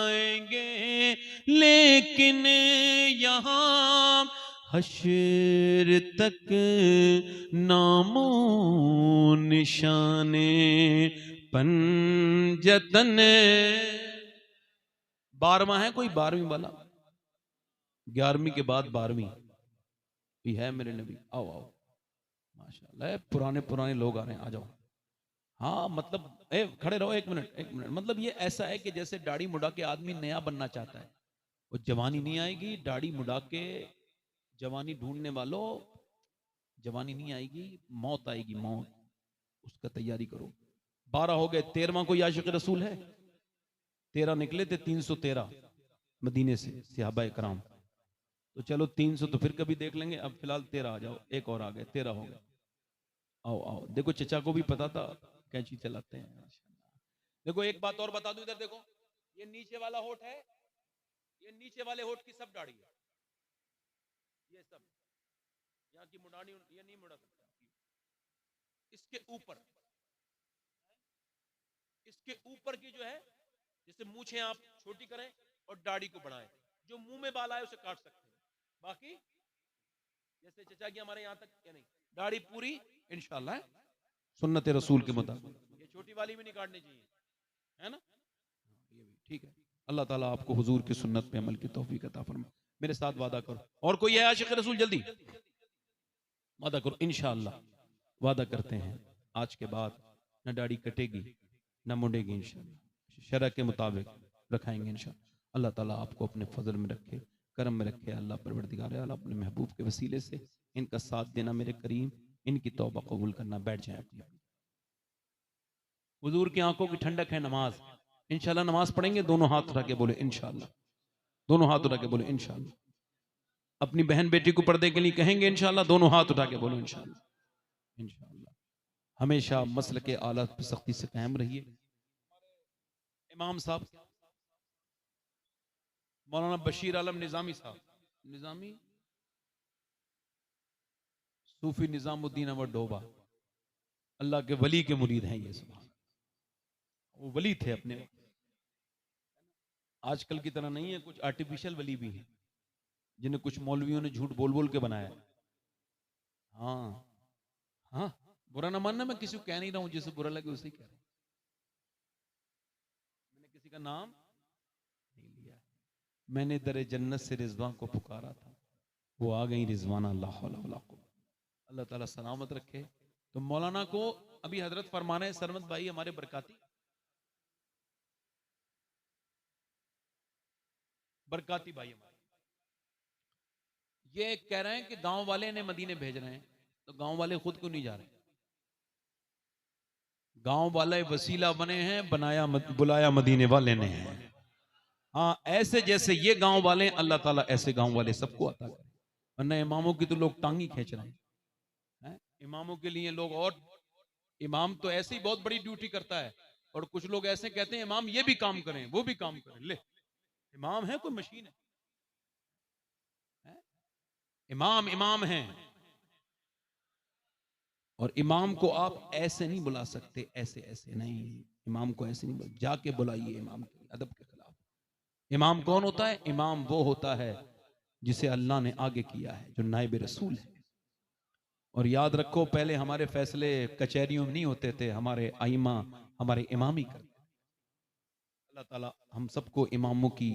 लेकिन यहां हश्र तक नामो निशाने पंजतन। 12वां है कोई? 12वीं वाला? 11वीं के बाद 12वीं भी है मेरे नबी। आओ आओ, माशाल्लाह पुराने पुराने लोग आ रहे हैं, आ जाओ। हाँ मतलब खड़े रहो, एक मिनट एक मिनट। मतलब ये ऐसा है कि जैसे दाढ़ी मुड़ा के आदमी नया बनना चाहता है, वो जवानी नहीं आएगी। दाढ़ी मुड़ा के जवानी ढूंढने वालों, जवानी नहीं आएगी, मौत आएगी, मौत। उसका तैयारी करो। 12 हो गए। 13वां कोई आशिक रसूल है? 13 निकले थे, 313 मदीने से सहाबा कराम। तो चलो 300 तो फिर कभी देख लेंगे, अब फिलहाल 13 आ जाओ। एक और आ गए, 13 हो गए। आओ आओ, देखो चचा को भी पता था कैंची चलाते हैं। देखो एक बात और बता दूं, इधर देखो, ये नीचे वाला होठ है, ये नीचे वाले होठ की सब दाढ़ी है, ये सब यहाँ की मुड़ानी, ये नहीं मुड़ा सकता। इसके ऊपर, इसके ऊपर की जो है, जैसे मूछें आप छोटी करें और दाढ़ी को बढ़ाएं, जो मुंह में बाल आए उसे काट सकते हैं। बाकी जैसे चचा की हमारे यहाँ तक क्या नहीं, दाढ़ी पूरी इंशाल्लाह सुन्नत रसूल के मुताबिक। ये छोटी वाली भी नहीं काटनी चाहिए, है ना? ये भी ठीक है। अल्लाह ताला आपको हुजूर की सुन्नत पे अमल की तौफीक अता फरमाए। मेरे साथ वादा करो। और कोई है आशिक रसूल? जल्दी वादा करो। इंशाल्लाह वादा करते हैं आज के बाद न दाढ़ी कटेगी न मुड़ेगी, इंशाल्लाह शरअ के मुताबिक रखाएंगे इंशाल्लाह। अल्लाह ताला आपको अपने फजल में रखे, करम में रखे। अल्लाह परवरदिगार आलम अपने महबूब के वसीले से इनका साथ देना मेरे करीम, इनकी तौबा कबूल करना। बैठ जाए अपनी। हुजूर की आंखों की ठंडक है नमाज। इंशाल्लाह नमाज पढ़ेंगे, दोनों हाथ उठा के बोले इंशाल्लाह, दोनों हाथ उठा के बोले इंशाल्लाह। अपनी बहन बेटी को पर्दे के लिए कहेंगे इंशाल्लाह, दोनों हाथ उठा के बोलो इंशाल्लाह। इंशाल्लाह हमेशा मसल के आला पर सख्ती से कायम रहिए। इमाम साहब मौलाना बशीर आलम निजामी साहब, निजामी सूफी निजामुद्दीन अमर डोबा, अल्लाह के वली के मुरीद हैं ये सब। वो वली थे अपने, आजकल की तरह नहीं है, कुछ आर्टिफिशियल वली भी हैं जिन्हें कुछ मौलवियों ने झूठ बोल बोल के बनाया। हाँ हाँ, बुरा ना मानना, मैं किसी को कह नहीं रहा हूं, जिसे बुरा लगे उसे कह रहा हूं। मैंने किसी का नाम नहीं लिया। मैंने दरे जन्नत से रिजवान को पुकारा था, वो आ गई रिजवाना। अल्लाह ताला सलामत रखे। तो मौलाना को अभी हजरत फरमाने सरमत भाई हमारे बरकाती भाई हमारे ये कह रहे हैं कि गांव वाले ने मदीने भेज रहे हैं, तो गांव वाले खुद क्यों नहीं जा रहे? गांव वाले वसीला बने हैं, बुलाया मदीने वाले ने है। हाँ, ऐसे जैसे ये गांव वाले, अल्लाह ताला ऐसे गांव वाले सबको अता करे। वरना इमामों की तो लोग टांगी खींच रहे हैं। इमामों के लिए लोग, और इमाम तो ऐसे ही बहुत बड़ी ड्यूटी करता है, और कुछ लोग ऐसे कहते हैं इमाम ये भी काम करें वो भी काम करें। ले, इमाम है कोई मशीन है? इमाम इमाम है, और इमाम को आप ऐसे नहीं बुला सकते, ऐसे ऐसे नहीं। इमाम को ऐसे नहीं बुला, जाके बुलाइए इमाम के अदब के खिलाफ। इमाम कौन होता है? इमाम वो होता है जिसे अल्लाह ने आगे किया है, जो नायब रसूल है। और याद रखो, पहले हमारे फैसले कचहरियों में नहीं होते थे, हमारे आइमा हमारे इमाम ही करते। अल्लाह ताला हम सबको इमामों की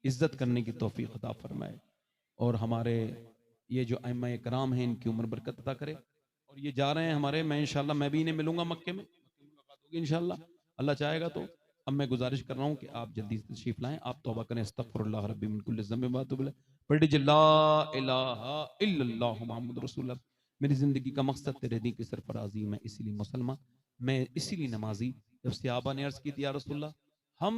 इज्जत करने की तौफीक अता फरमाए, और हमारे ये जो आइमा कराम हैं इनकी उम्र बरकत अता करे। और ये जा रहे हैं हमारे, मैं इंशाल्लाह मैं भी इन्हें मिलूंगा मक्के में, मुलाकात होगी इंशाल्लाह, अल्लाह चाहेगा तो। अब मैं गुजारिश कर रहा हूँ कि आप जल्दी से तशरीफ लाएं, आप तौबा करें, अस्तगफिरुल्लाह रब्बी मिन कुल्लि ज़ंबिन व अतूबु इलैह, पढ़ लीजिए ला इलाहा इल्लल्लाह मुहम्मदुर रसूलुल्लाह। मेरी जिंदगी का मकसद तेरे दी की सरफराजी, मैं इसीलिए मुसलमान, मैं इसीलिए नमाजी। जब सहाबा ने अर्ज की थी या रसूलल्लाह, हम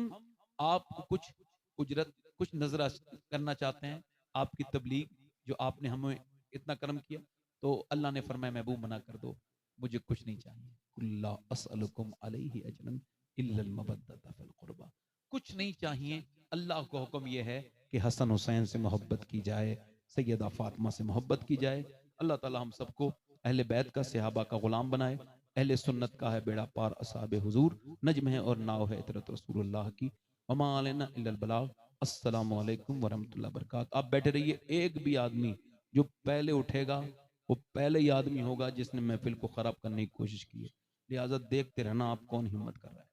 आपको कुछ उजरत, कुछ नजर करना चाहते हैं, आपकी तबलीग जो आपने हमें इतना करम किया, तो अल्लाह ने फरमाया महबूब मना कर दो, मुझे कुछ नहीं चाहिए। कुल्ला असअलुकुम अलैहि अजरन इल्लल मवद्दत फिल कुर्बा, कुछ नहीं चाहिए। अल्लाह का हुक्म यह है कि हसन हुसैन से मोहब्बत की जाए, सैयदा फातिमा से मोहब्बत की जाए। अल्लाह ताला हम सबको अहले बैत का, सहाबा का गुलाम बनाए। अहले सुन्नत का है बेड़ा पार, असहाबे हुजूर नज्म है और नाव है इतरत रसूलुल्लाह की। वमा अलैना इल्लल बलाग। अस्सलामु अलैकुम वरहमतुल्लाहि वबरकातुहू। आप बैठे रहिए। एक भी आदमी जो पहले उठेगा वो पहले ही आदमी होगा जिसने महफिल को खराब करने की कोशिश की है। लिहाजा देखते रहना आप कौन हिम्मत कर रहा है।